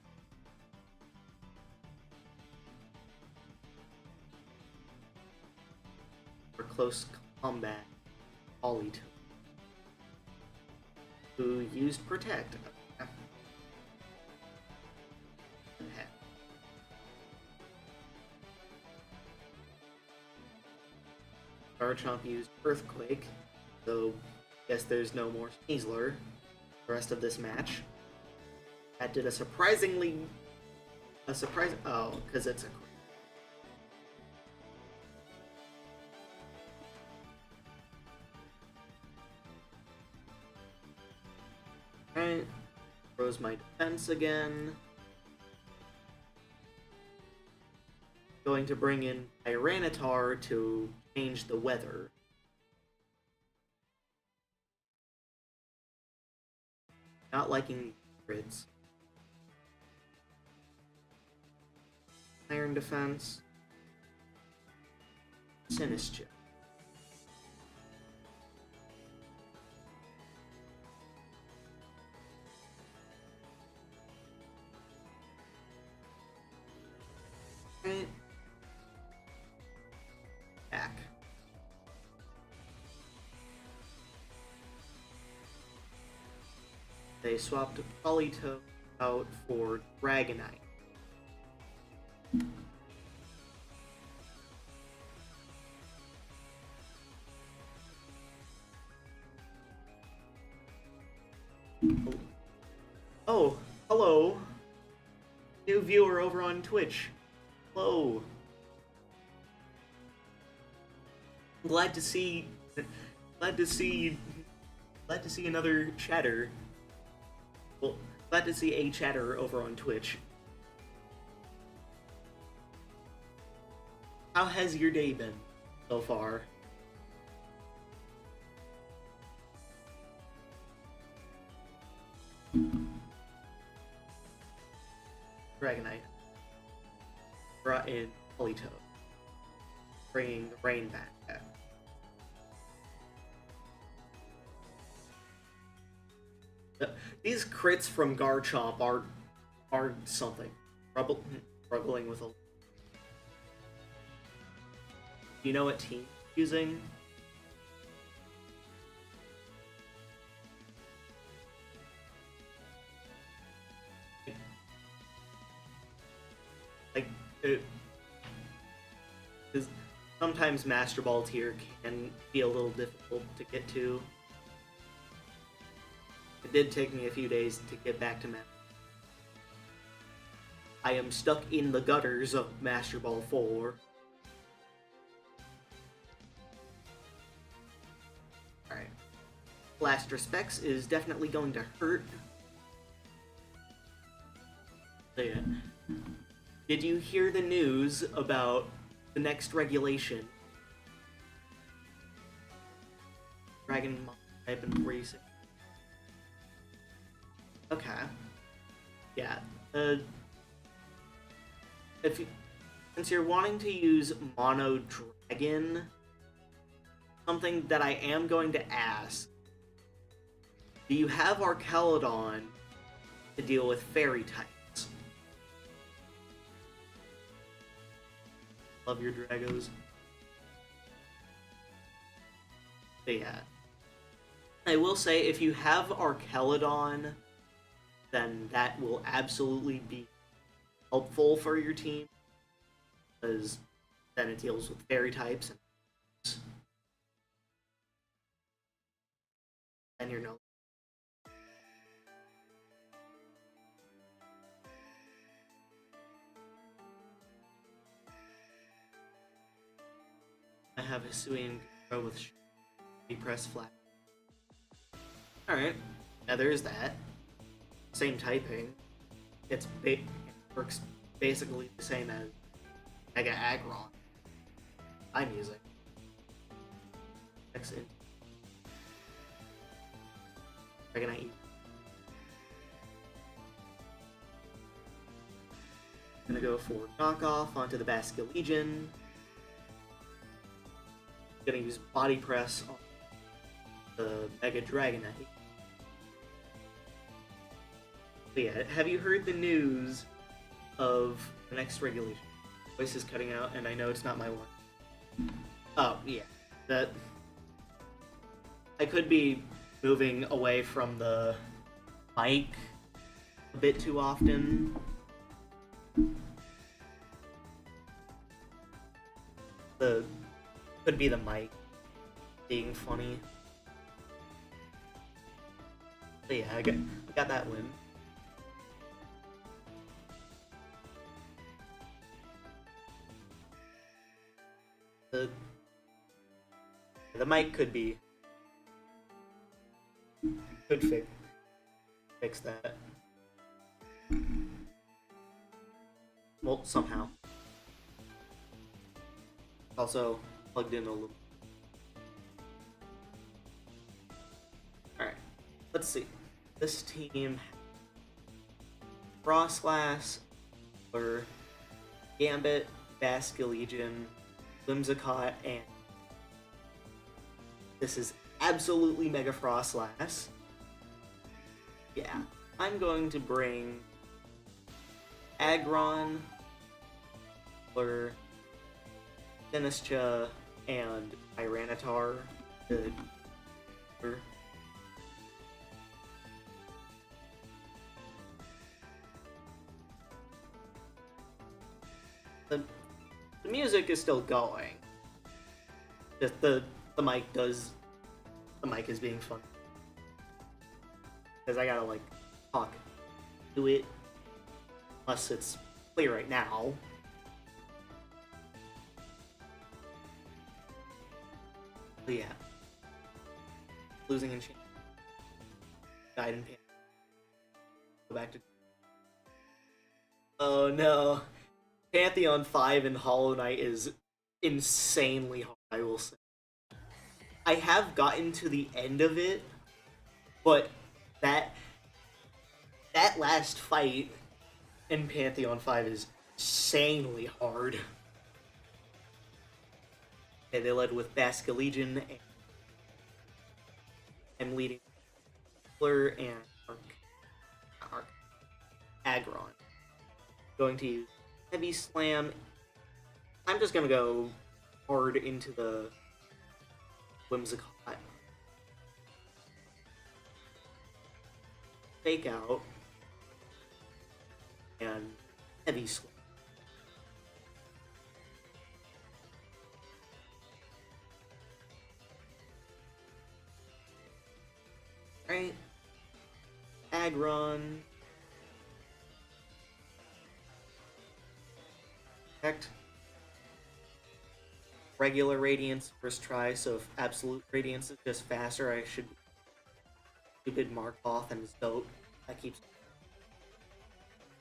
For close combat, Politoed, who used Protect. Garchomp used Earthquake, so guess there's no more Sneasler the rest of this match. That did a surprise. Oh, because it's a. Alright, throws my defense again. Going to bring in Tyranitar to change the weather. Not liking grids. Iron Defense. Sinistcha. Right. Back. They swapped Politoed out for Dragonite. Oh, hello. New viewer over on Twitch. Hello. Glad to see another chatter. Well, glad to see a chatter over on Twitch. How has your day been so far? Dragonite brought in Politoed, bringing the rain back. These crits from Garchomp are something. Struggling with a. Do you know what team using? Like, because sometimes Master Ball tier can be a little difficult to get to. It did take me a few days to get back to Master. I am stuck in the gutters of Master Ball 4. Alright. Blaster Specs is definitely going to hurt. So yeah. Did you hear the news about the next regulation? Dragon type and racing. Okay. Yeah. Since you're wanting to use Mono Dragon, something that I am going to ask: do you have Archelodon to deal with Fairy types? Love your Dragos. But yeah. I will say, if you have Archelodon, then that will absolutely be helpful for your team, because then it deals with Fairy types, and you're no. I have Hisuian Garo with press flat. Alright, now there's that. Same typing. It works basically the same as Mega Aggron I'm using. Exit. Dragonite. I'm gonna go for knockoff onto the Basculegion. Gonna use Body Press on the Mega Dragonite. But yeah, have you heard the news of the next regulation? Voice is cutting out, and I know it's not my one. Oh, yeah. That... I could be moving away from the mic a bit too often. Could be the mic being funny. But yeah, I got that win. The mic could fix that. Well, somehow. Also plugged in a little. Alright, let's see. This team, Frostlass, or Gambit, Basculegion, Whimsicott, and this is absolutely Mega Frostlass. Yeah, I'm going to bring Aggron, or Sinistcha, and Tyranitar to the music is still going. Just the mic is being fun. Because I gotta like talk to it. Unless it's clear right now. But yeah. Losing in change. Died in pain. Go back to. Oh no. Pantheon 5 in Hollow Knight is insanely hard, I will say. I have gotten to the end of it, but that last fight And Pantheon 5 is insanely hard. Okay, they led with Basculegion, and I'm leading Blur and Arc Aggron. Going to use Heavy Slam. I'm just gonna go hard into the Whimsicott. Fake Out. And Heavy Slam. Right? Aggron. Protect. Regular Radiance first try, so if Absolute Radiance is just faster, I should stupid Markoth and Zote. That keeps.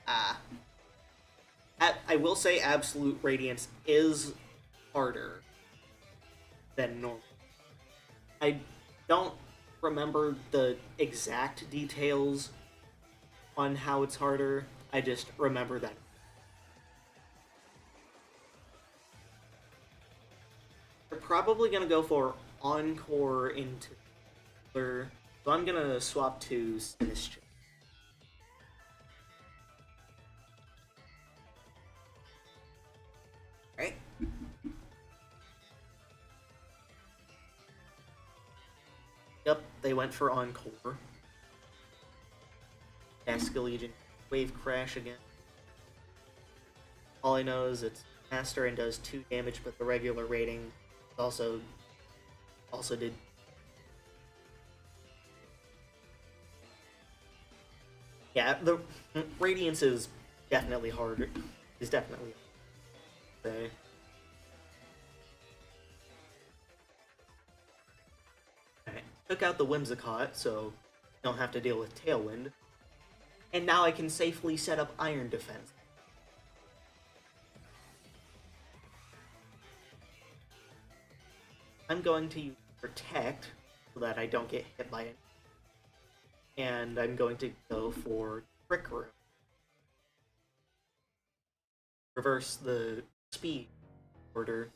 I will say Absolute Radiance is harder than normal. I don't remember the exact details on how it's harder. I just remember that. We're probably gonna go for Encore into Blur, so I'm gonna swap to Sinistcha. Right? Yep, they went for Encore. Basculegion Wave Crash again. All I know is it's faster and does 2 damage, but the regular rating also did. Yeah, the Radiance is definitely harder. Is definitely say. Alright, took out the Whimsicott, so don't have to deal with Tailwind. And now I can safely set up Iron Defense. I'm going to use Protect so that I don't get hit by it. And I'm going to go for Trick Room. Reverse the speed order.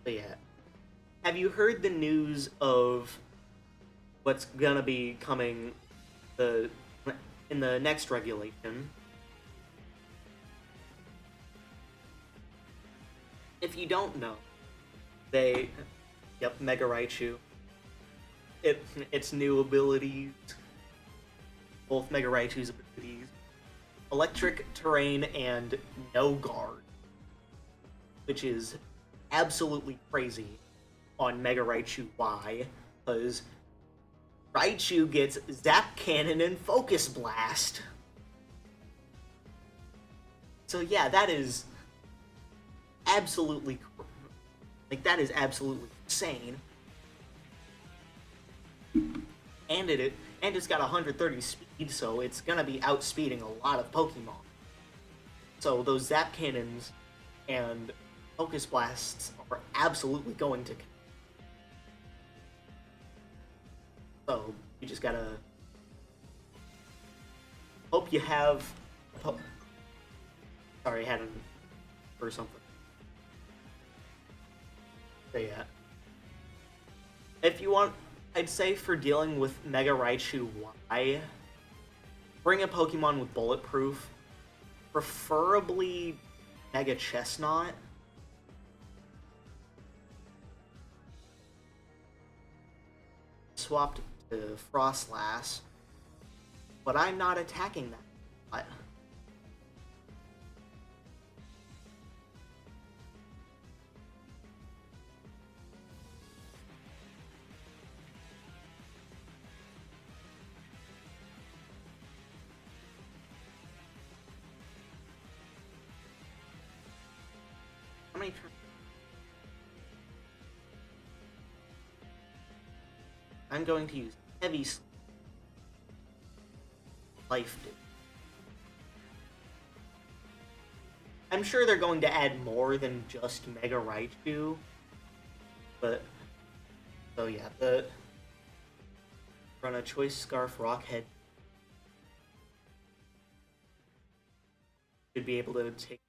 But yeah. Have you heard the news of what's gonna be coming in the next regulation? If you don't know, Mega Raichu. Its new abilities, both Mega Raichu's abilities, Electric, Terrain, and No Guard, which is absolutely crazy on Mega Raichu Y, because Raichu gets Zap Cannon and Focus Blast. So yeah, that is absolutely insane. And it's got 130 speed, so it's gonna be outspeeding a lot of Pokemon. So those Zap Cannons and Focus Blasts are absolutely going to. So you just gotta hope you have. Sorry, I had or something. So yeah, if you want, I'd say for dealing with Mega Raichu Y, bring a Pokemon with Bulletproof, preferably Mega Chestnut. Swapped to Frostlass, but I'm not attacking that. How many turns? I'm going to use Heavy Life. I'm sure they're going to add more than just Mega Raichu, but So yeah, the run a Choice Scarf Rockhead should be able to take.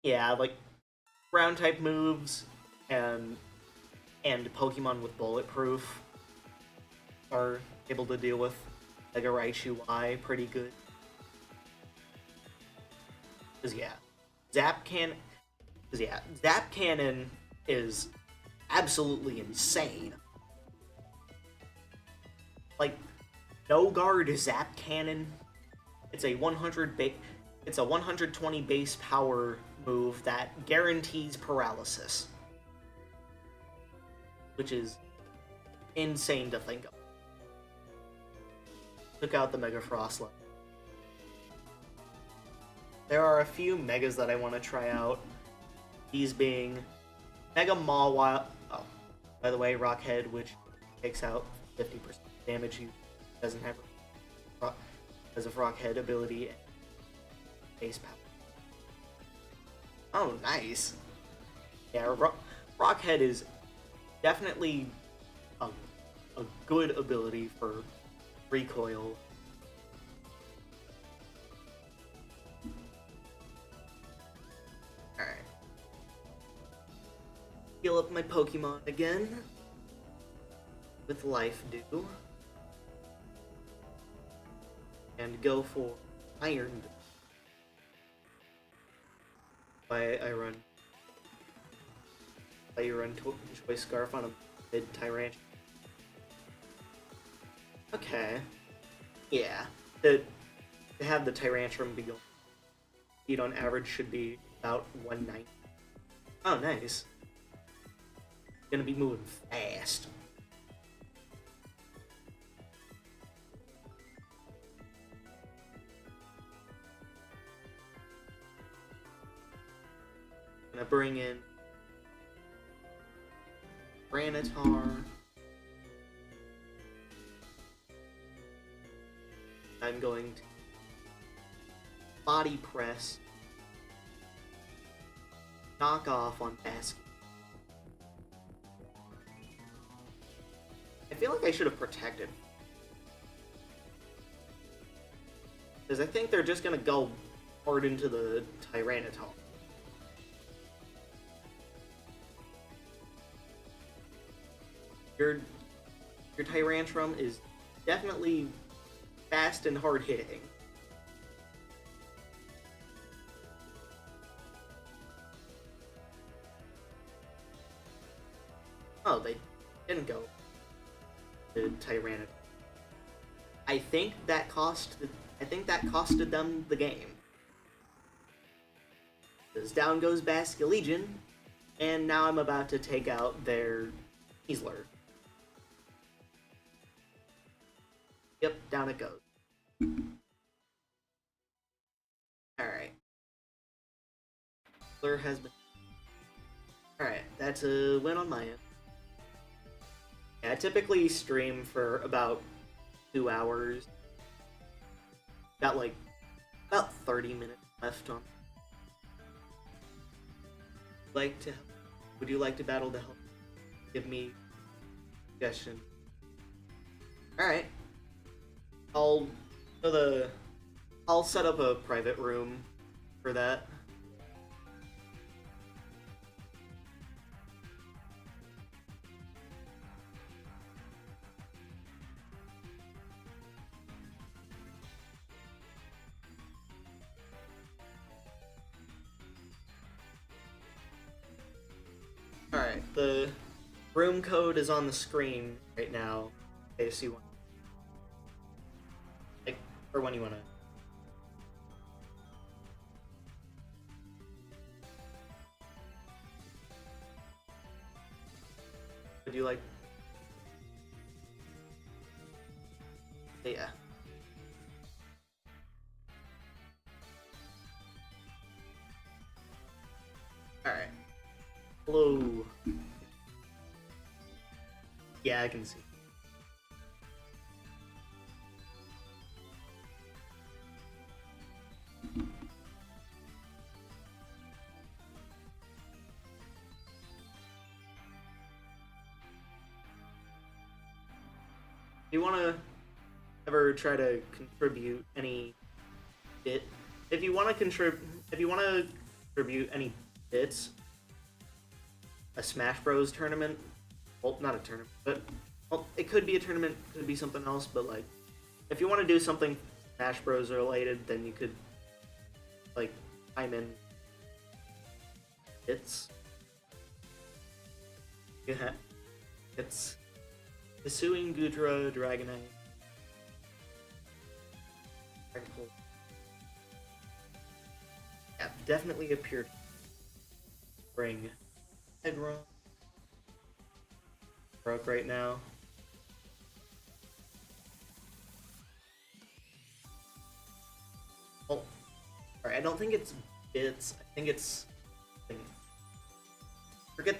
Yeah, like ground type moves and Pokemon with bulletproof are able to deal with Mega Raichu Y pretty good. Cause yeah, Zap Cannon. Cause yeah, Zap Cannon is absolutely insane. Like, no guard Zap Cannon. It's a 120 base power move that guarantees paralysis, which is insane to think of. Took out the Mega Frostlass. There are a few Megas that I want to try out. These being Mega Mawile. Oh, by the way, Rockhead, which takes out 50% damage. He doesn't have because of Rockhead ability and base power. Oh, nice. Yeah, Rockhead is definitely a good ability for recoil. Alright. Heal up my Pokemon again with Life Dew. And go for Iron. I run Choice Scarf on a mid Tyrant. Okay. Yeah. To have the Tyrantrum be going, speed on average should be about 190. Oh, nice. Gonna be moving fast. Gonna bring in Granitar. I'm going to Body Press, knock off on Basket. I feel like I should have protected, because I think they're just gonna go hard into the Tyranitar. Your Tyrantrum is definitely fast and hard hitting. Oh, they didn't go to Tyranitar. I think that costed them the game. Because down goes Basculegion, and now I'm about to take out their Heasler. Yep, down it goes. Alright. Heasler has been... Alright, that's a win on my end. Yeah, I typically stream for about 2 hours. Got like about 30 minutes left on. Would you like to battle to help? Give me suggestion. Alright. I'll set up a private room for that. Alright, the room code is on the screen right now. In case you want, like, or when you want to. Would you like? Yeah. Alright. Hello. Yeah, I can see. you want to ever try to contribute any bit, if you want to contribute any bits, a Smash Bros tournament, well, not a tournament, but well, it could be a tournament, could be something else, but like, if you want to do something Smash Bros related, then you could like time in bits. Yeah, it's Pursuing Gudra, Dragonite, yeah, definitely appeared to bring Hedron broke right now. Well, alright, I don't think it's bits. I think it's forget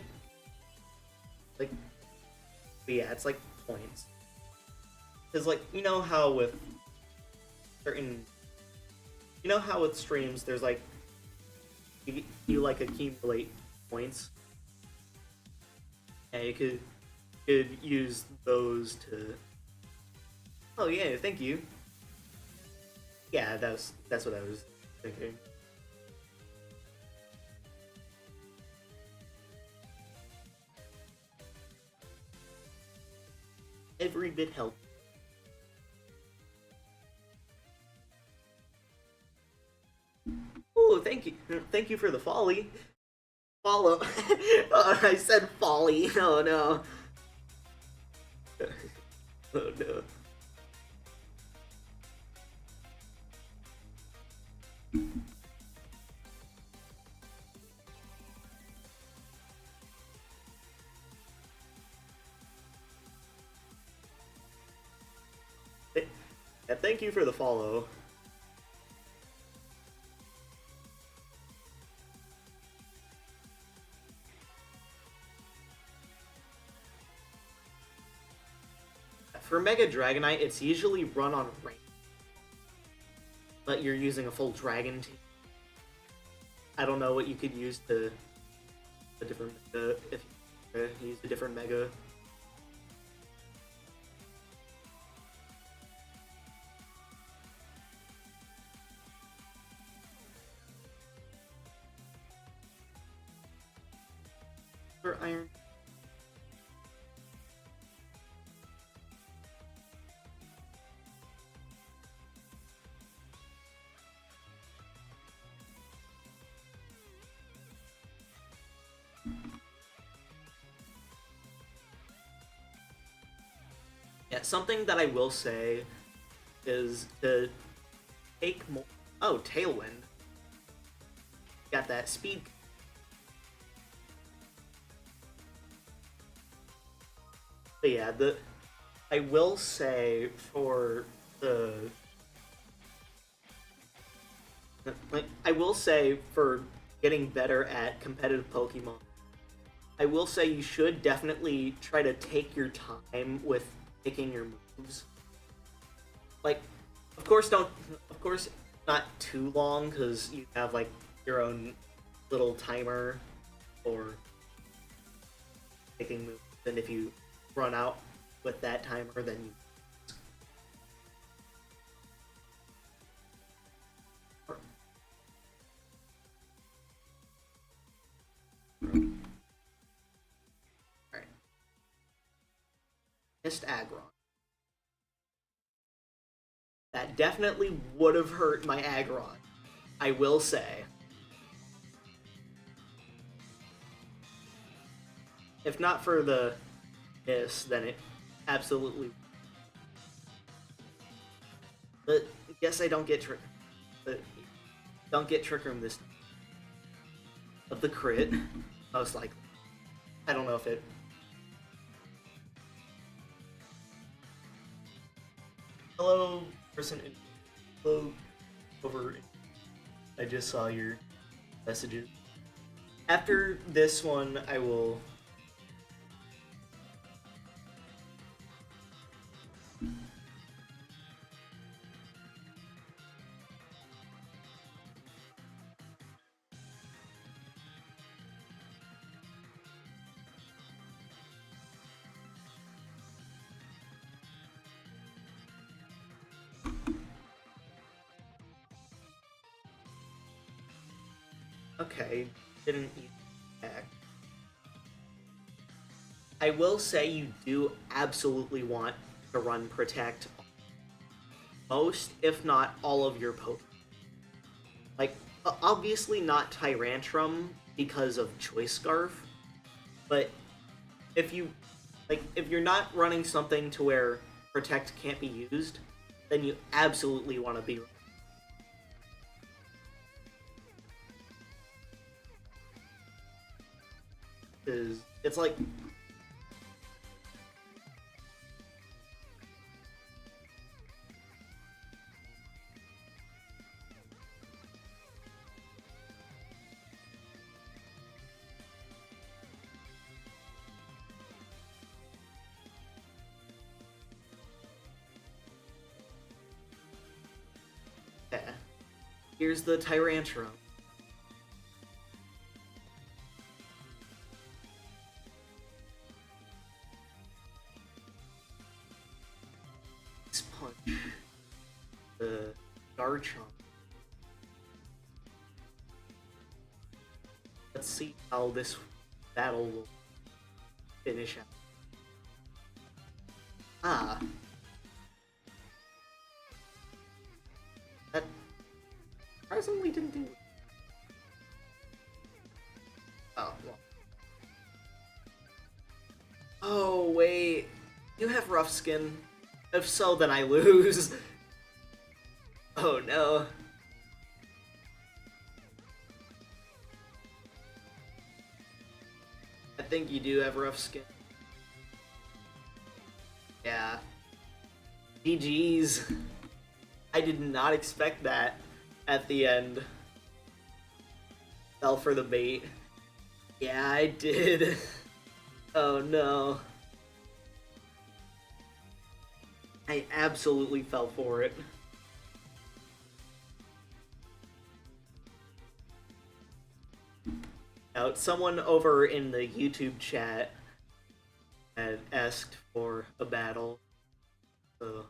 like, but yeah, it's like points. Because like you know how with certain, you know how with streams there's like you like accumulate points. Yeah, you could use those to. Oh yeah, thank you. Yeah, that's what I was thinking. Every bit helps. Oh, thank you for the folly. Follow. Oh, I said folly. Oh no. Oh no. Yeah, thank you for the follow. For Mega Dragonite, it's usually run on rank, but you're using a full Dragon team. I don't know what you could use to a different Mega if you use a different Mega. For Iron. Yeah, something that I will say is to take more. Oh, Tailwind. Got that speed. But yeah, I will say for the like I will say for getting better at competitive Pokemon, I will say you should definitely try to take your time with picking your moves. Like, of course, not too long because you have like your own little timer for picking moves, and if you run out with that timer, then you. Alright. Missed Aggron. That definitely would have hurt my Aggron, I will say. If not for the miss, then it absolutely. But I guess I don't get trick. But don't get Trick Room this time. Of the crit, most likely. I don't know if it. Hello, person. Hello, over. I just saw your messages. After this one, I will. Okay, didn't use attack. I will say you do absolutely want to run protect most, if not all of your Pokemon. Like, obviously not Tyrantrum because of Choice Scarf, but if you if you're not running something to where protect can't be used, then you absolutely want to be. Because it's like yeah. Here's the Tyrantrum. Punch. The Garchomp. Let's see how this battle will finish out. Ah. That surprisingly didn't do it. Oh, well. Oh, wait. You have rough skin. If so, then I lose. Oh no. I think you do have rough skin. Yeah. GG's. I did not expect that at the end. Fell for the bait. Yeah, I did. Oh no. I absolutely fell for it. Now, someone over in the YouTube chat had asked for a battle, so...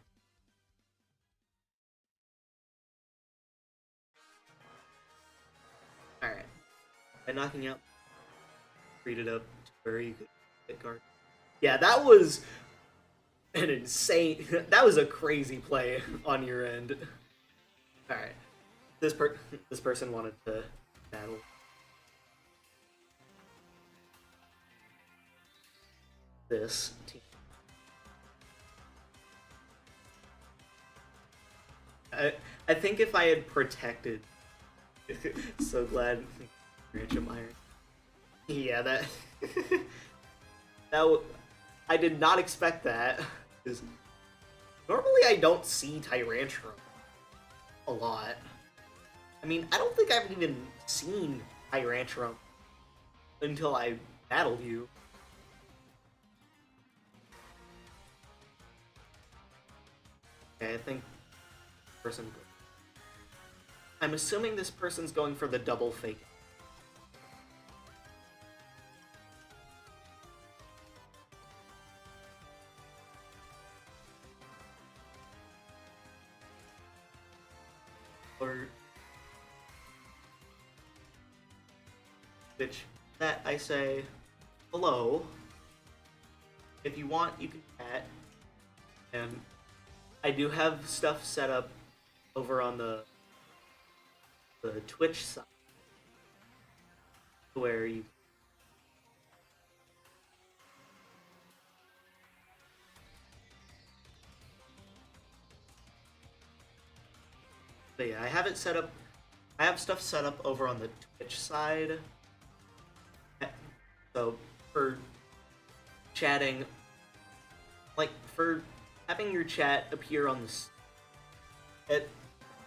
Alright. By knocking out, treated up to very good hit card. Yeah, that was an insane... That was a crazy play on your end. Alright. This person wanted to battle. This team. I think if I had protected... So glad Rancham Iron. Yeah, that... I did not expect that. Because normally I don't see Tyrantrum a lot. I mean, I don't think I've even seen Tyrantrum until I battled you. Okay, I think person. I'm assuming this person's going for the double fake. Or which that I say hello. If you want, you can chat. And I do have stuff set up over on the Twitch side where you but yeah, I have it set up. I have stuff set up over on the Twitch side. So for chatting, like for having your chat appear on this,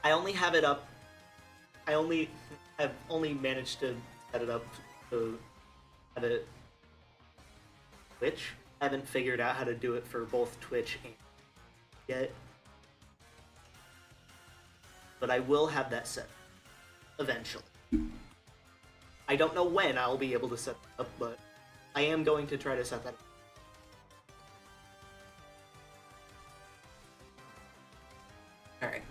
I only have it up. I've only managed to set it up to have it Twitch. I haven't figured out how to do it for both Twitch and yet. But I will have that set eventually. I don't know when I'll be able to set that up, but I am going to try to set that up. Alright.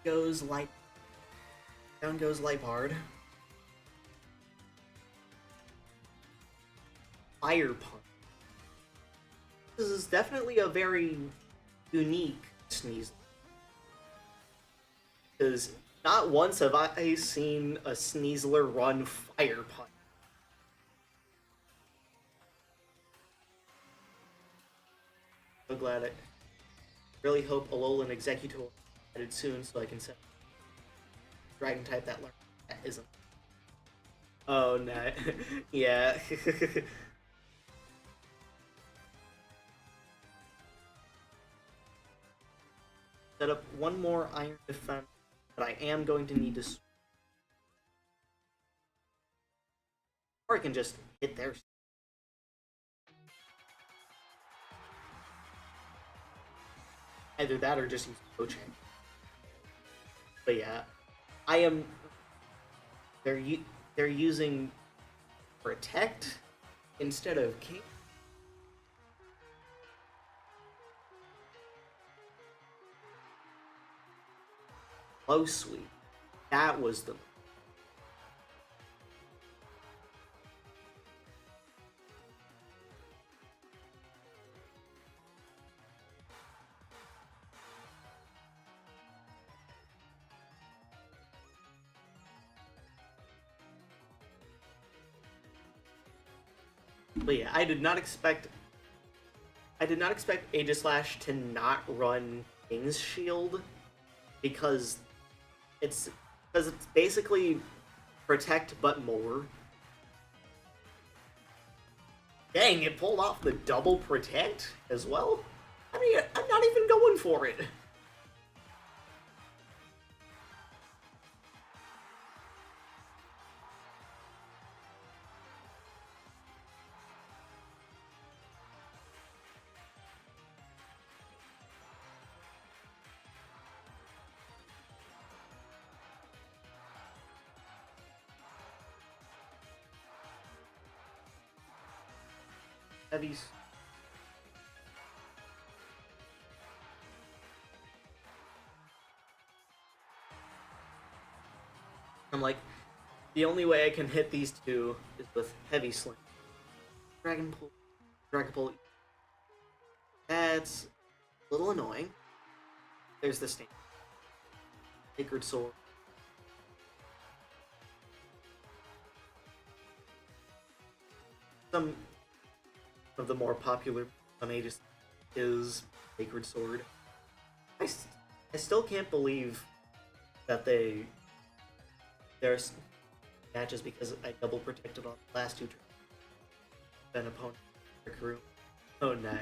Goes Light. Down goes Lipard. Fire Punch. This is definitely a very unique Sneasler. Because not once have I seen a Sneasler run Fire Punch. So glad it. Really hope Alolan Exeggutor added soon so I can set Dragon type that learns that isn't. Oh no. Yeah. Set up one more Iron Defense, but I am going to need to. Or I can just hit their. Either that or just use Pochang. But yeah, I am. They're using Protect instead of King. Low Sweep. That was the. But yeah, I did not expect Aegislash to not run King's Shield because it's basically Protect but more. Dang, it pulled off the double Protect as well? I mean, I'm not even going for it. Heavies. I'm like, the only way I can hit these two is with Heavy Sling. Dragon Pull. That's a little annoying. There's the stain. Sacred Sword. Some of the more popular on Aegis is Sacred Sword. I still can't believe that there's matches because I double protected on the last two turns. Then opponent crew. Oh no.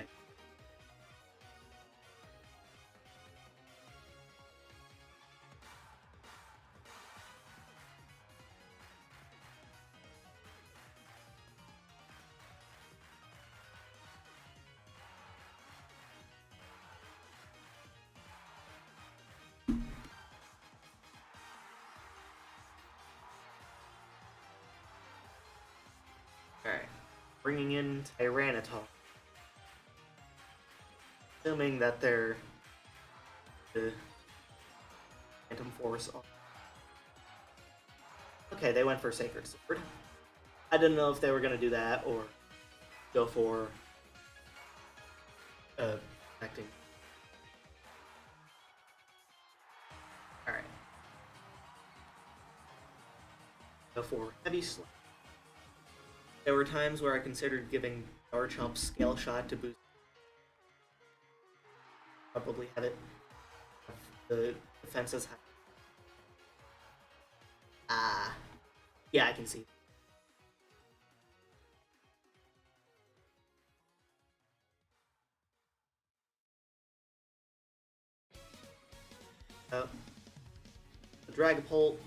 Alright. Bringing in Tyranitar. Assuming that they're the Phantom Force. Okay, they went for Sacred Sword. I didn't know if they were gonna do that or go for protecting. Alright. Go for Heavy Sling. There were times where I considered giving Garchomp Scale Shot to boost. Probably have it. The defenses high. Ah. Yeah, I can see. The Dragapult.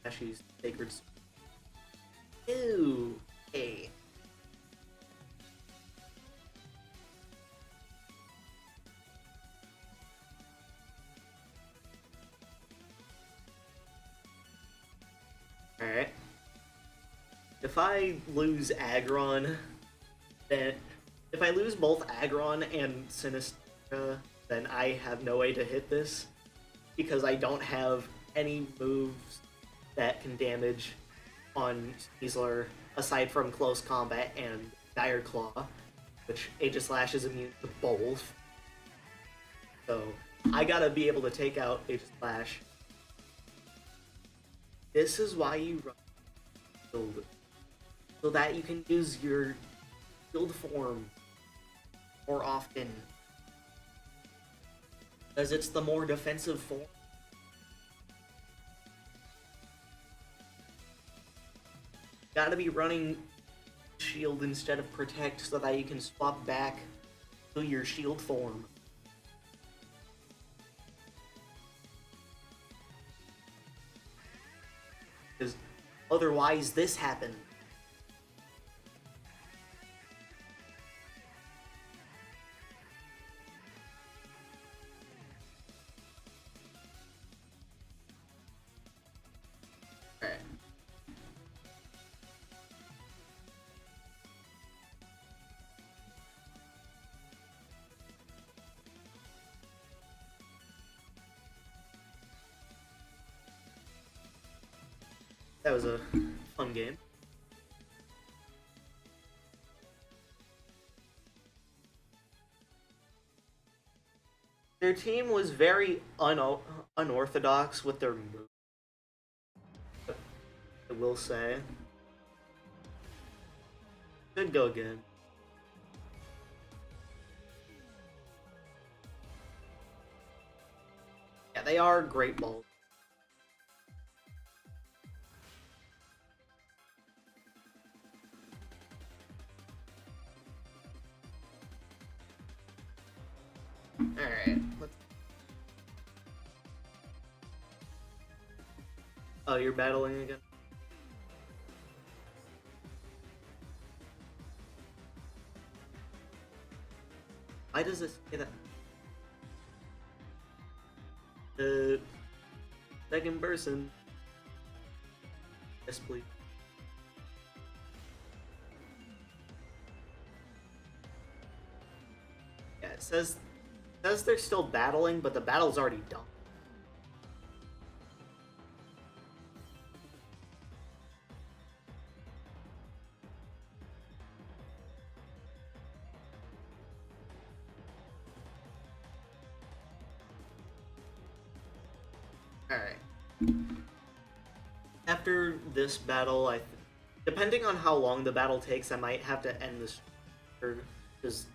Ashi's Sacred. Ew. Hey. Alright. If I lose Aggron, then if I lose both Aggron and Sinistra, then I have no way to hit this because I don't have any moves that can damage on Sneasler aside from Close Combat and Dire Claw, which Aegislash is immune to both. So I gotta be able to take out Aegislash. This is why you run shield, so that you can use your shield form more often. Because it's the more defensive form. Gotta be running shield instead of protect so that you can swap back to your shield form. Because otherwise this happens. Alright. That was a fun game. Their team was very unorthodox with their moves, I will say. Could go again. Yeah, they are great balls. Alright, let's... Oh, you're battling again? Why does this say that? The second person. Yes, please. Yeah, it says they're still battling, but the battle's already done. Alright. After this battle, depending on how long the battle takes, I might have to end this, or just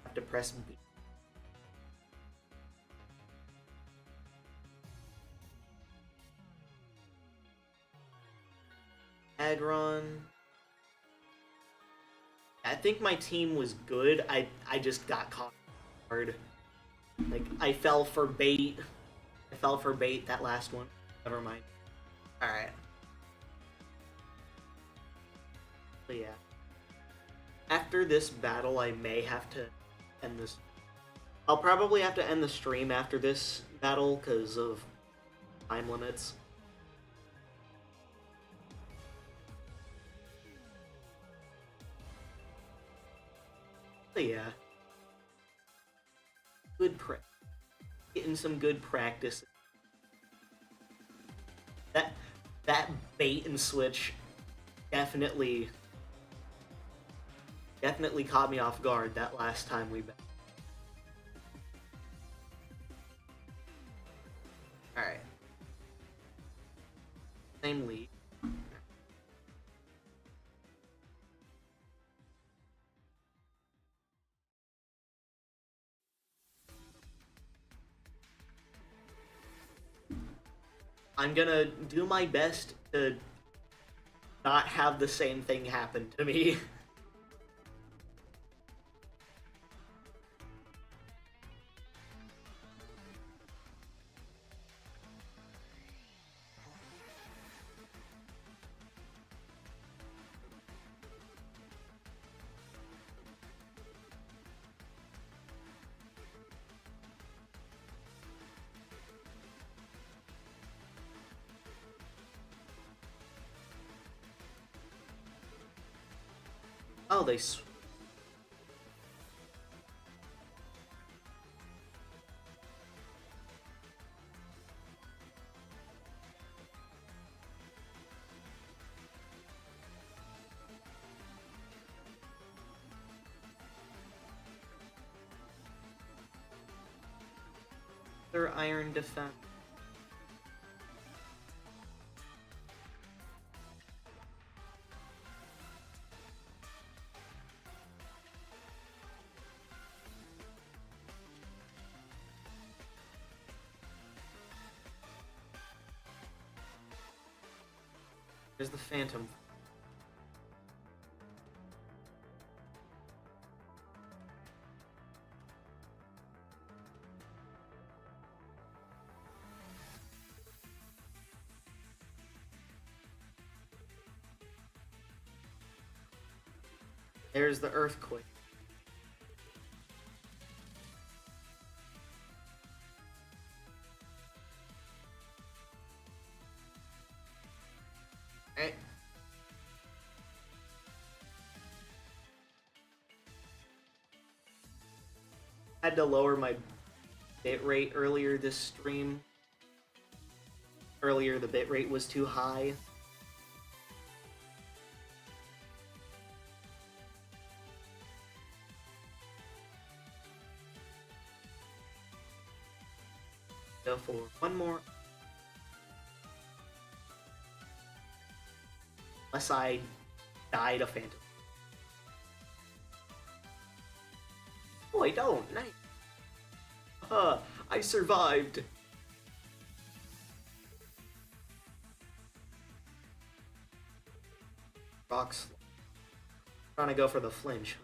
have to press B. Aggron. I think my team was good. I just got caught hard. Like, I fell for bait. I fell for bait that last one. Never mind. Alright. So yeah. After this battle, I may have to end this. I'll probably have to end the stream after this battle because of time limits. But yeah. Good getting some good practice. That bait and switch definitely caught me off guard that last time we bet. Alright. Same lead. I'm gonna do my best to not have the same thing happen to me. Oh, they... Their iron defense. There's the Phantom. There's the Earthquake. Alright. Had to lower my bit rate earlier this stream. Earlier the bit rate was too high. Go for one more. Unless I died a Phantom. Oh, I don't. Nice. I survived. Rocks. Trying to go for the flinch.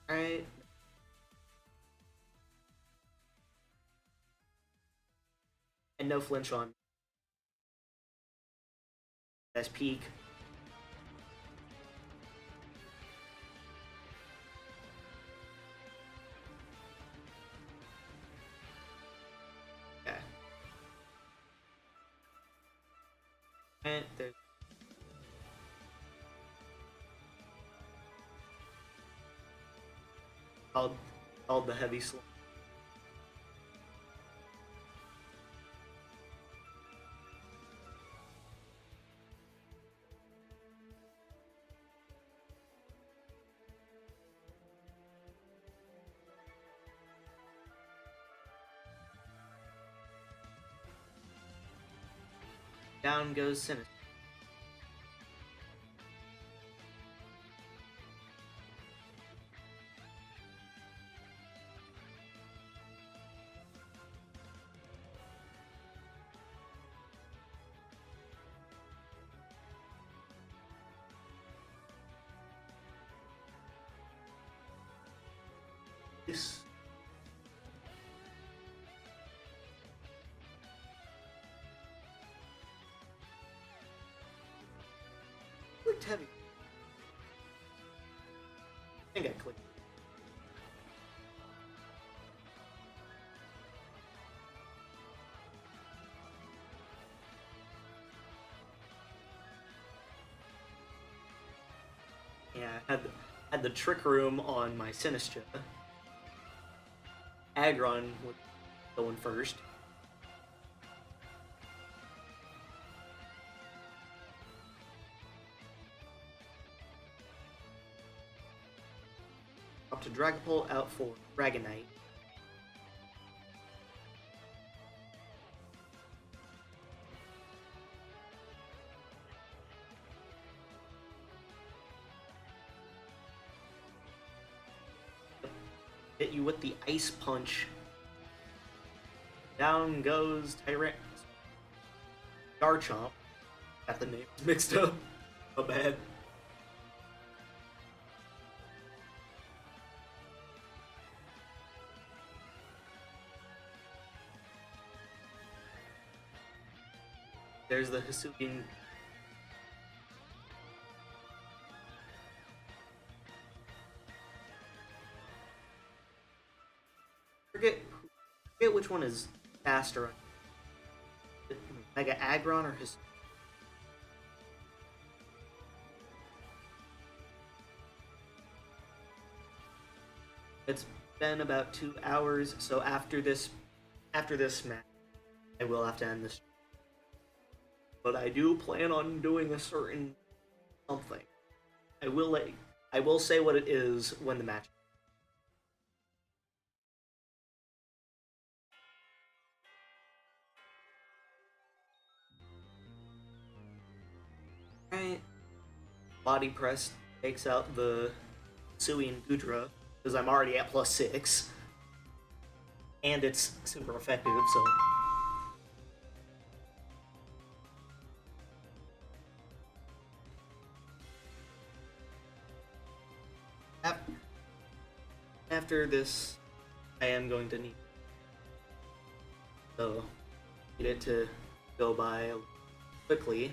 Alright. And no flinch on. That's peak. Okay. And there's called the heavy slow. Down goes Sinister. This. Looked heavy. I think I clicked. Yeah, I had the Trick Room on my Sinistra. Aggron was going first. Up to Dragapult, out for Dragonite. Hit you with the Ice Punch. Down goes Tyrant. Garchomp. Got the names mixed up. Oh, bad. There's the Hisuian. Forget which one is faster. Mega Aggron or his. It's been about 2 hours, so after this match, I will have to end this. But I do plan on doing a certain something. I will let I will say what it is when the match. Right. Body press takes out the Sui and Gudra because I'm already at +6, and it's super effective. So after this, I am going to need it to go by quickly.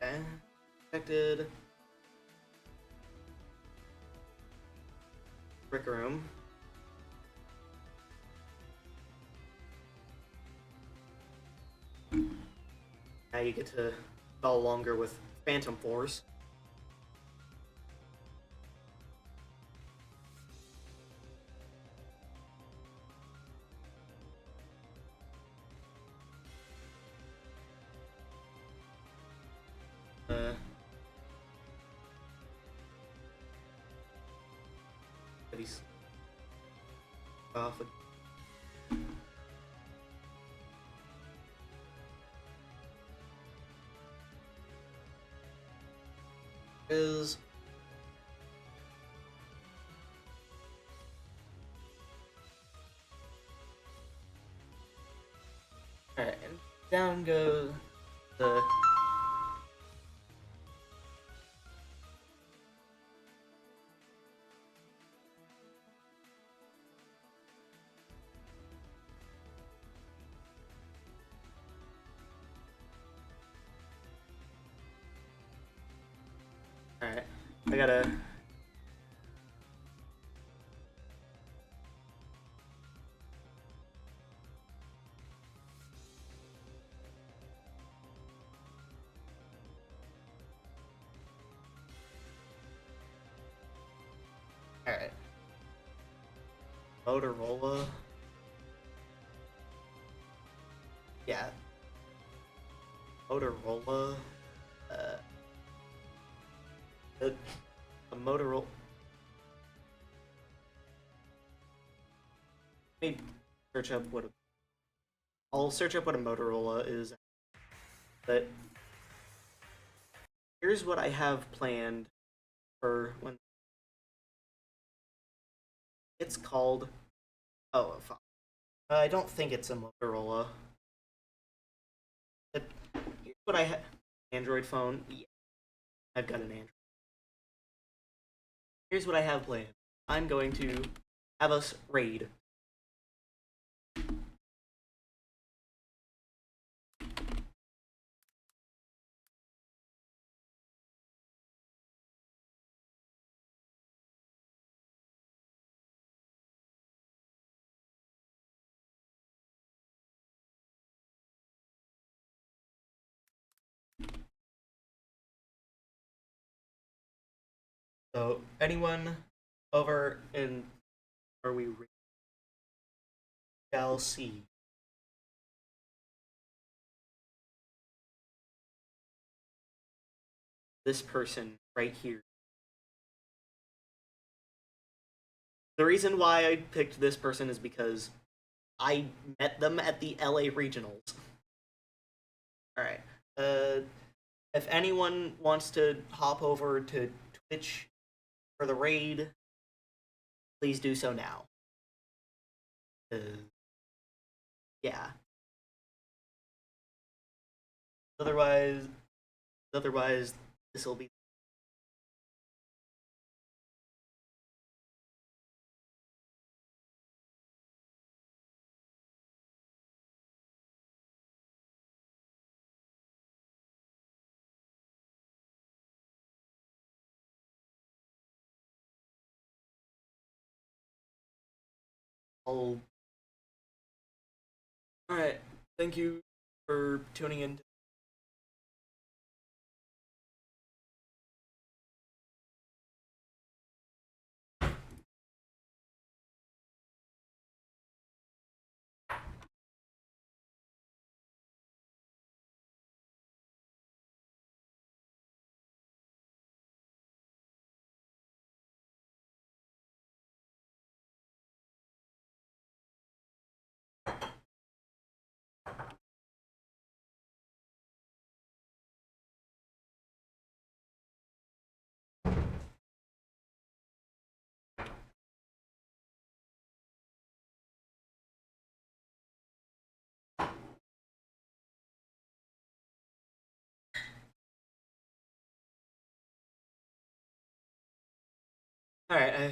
Okay. Affected. Brick room. Now you get to follow longer with Phantom Force. He's off. Is alright, and down goes the alright. I gotta alright. Motorola. Yeah. Motorola. Uh the, the Motorola. Let me search up what I'll search up what a Motorola is. But here's what I have planned for when it's called. Oh, fuck. I don't think it's a Motorola. But here's what I have. Android phone. Yeah, I've got an Android. Here's what I have planned. I'm going to have us raid. So anyone over in where we shall see this person right here. The reason why I picked this person is because I met them at the LA regionals. All right. If anyone wants to hop over to Twitch for the raid, please do so now. Yeah. Otherwise, this will be All right. Thank you for tuning in. All right.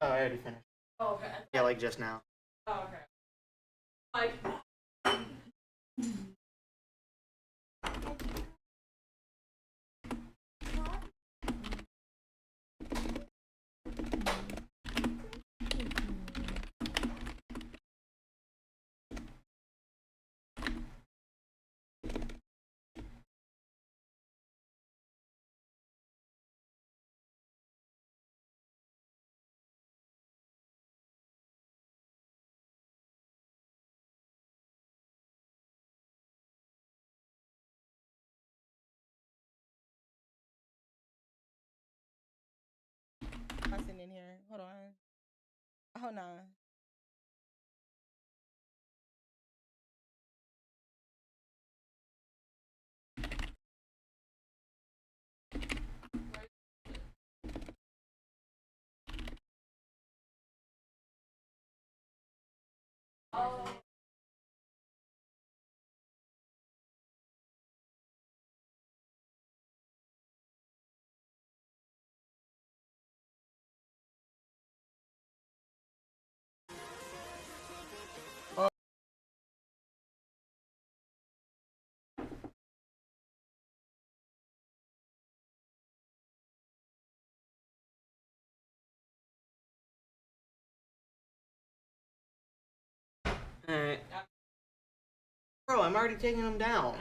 Oh, I already finished. Oh, okay. Yeah, like just now. Oh, okay. Like. I'm sitting in here. Hold on. Hold on. Oh. All right. Bro, I'm already taking them down.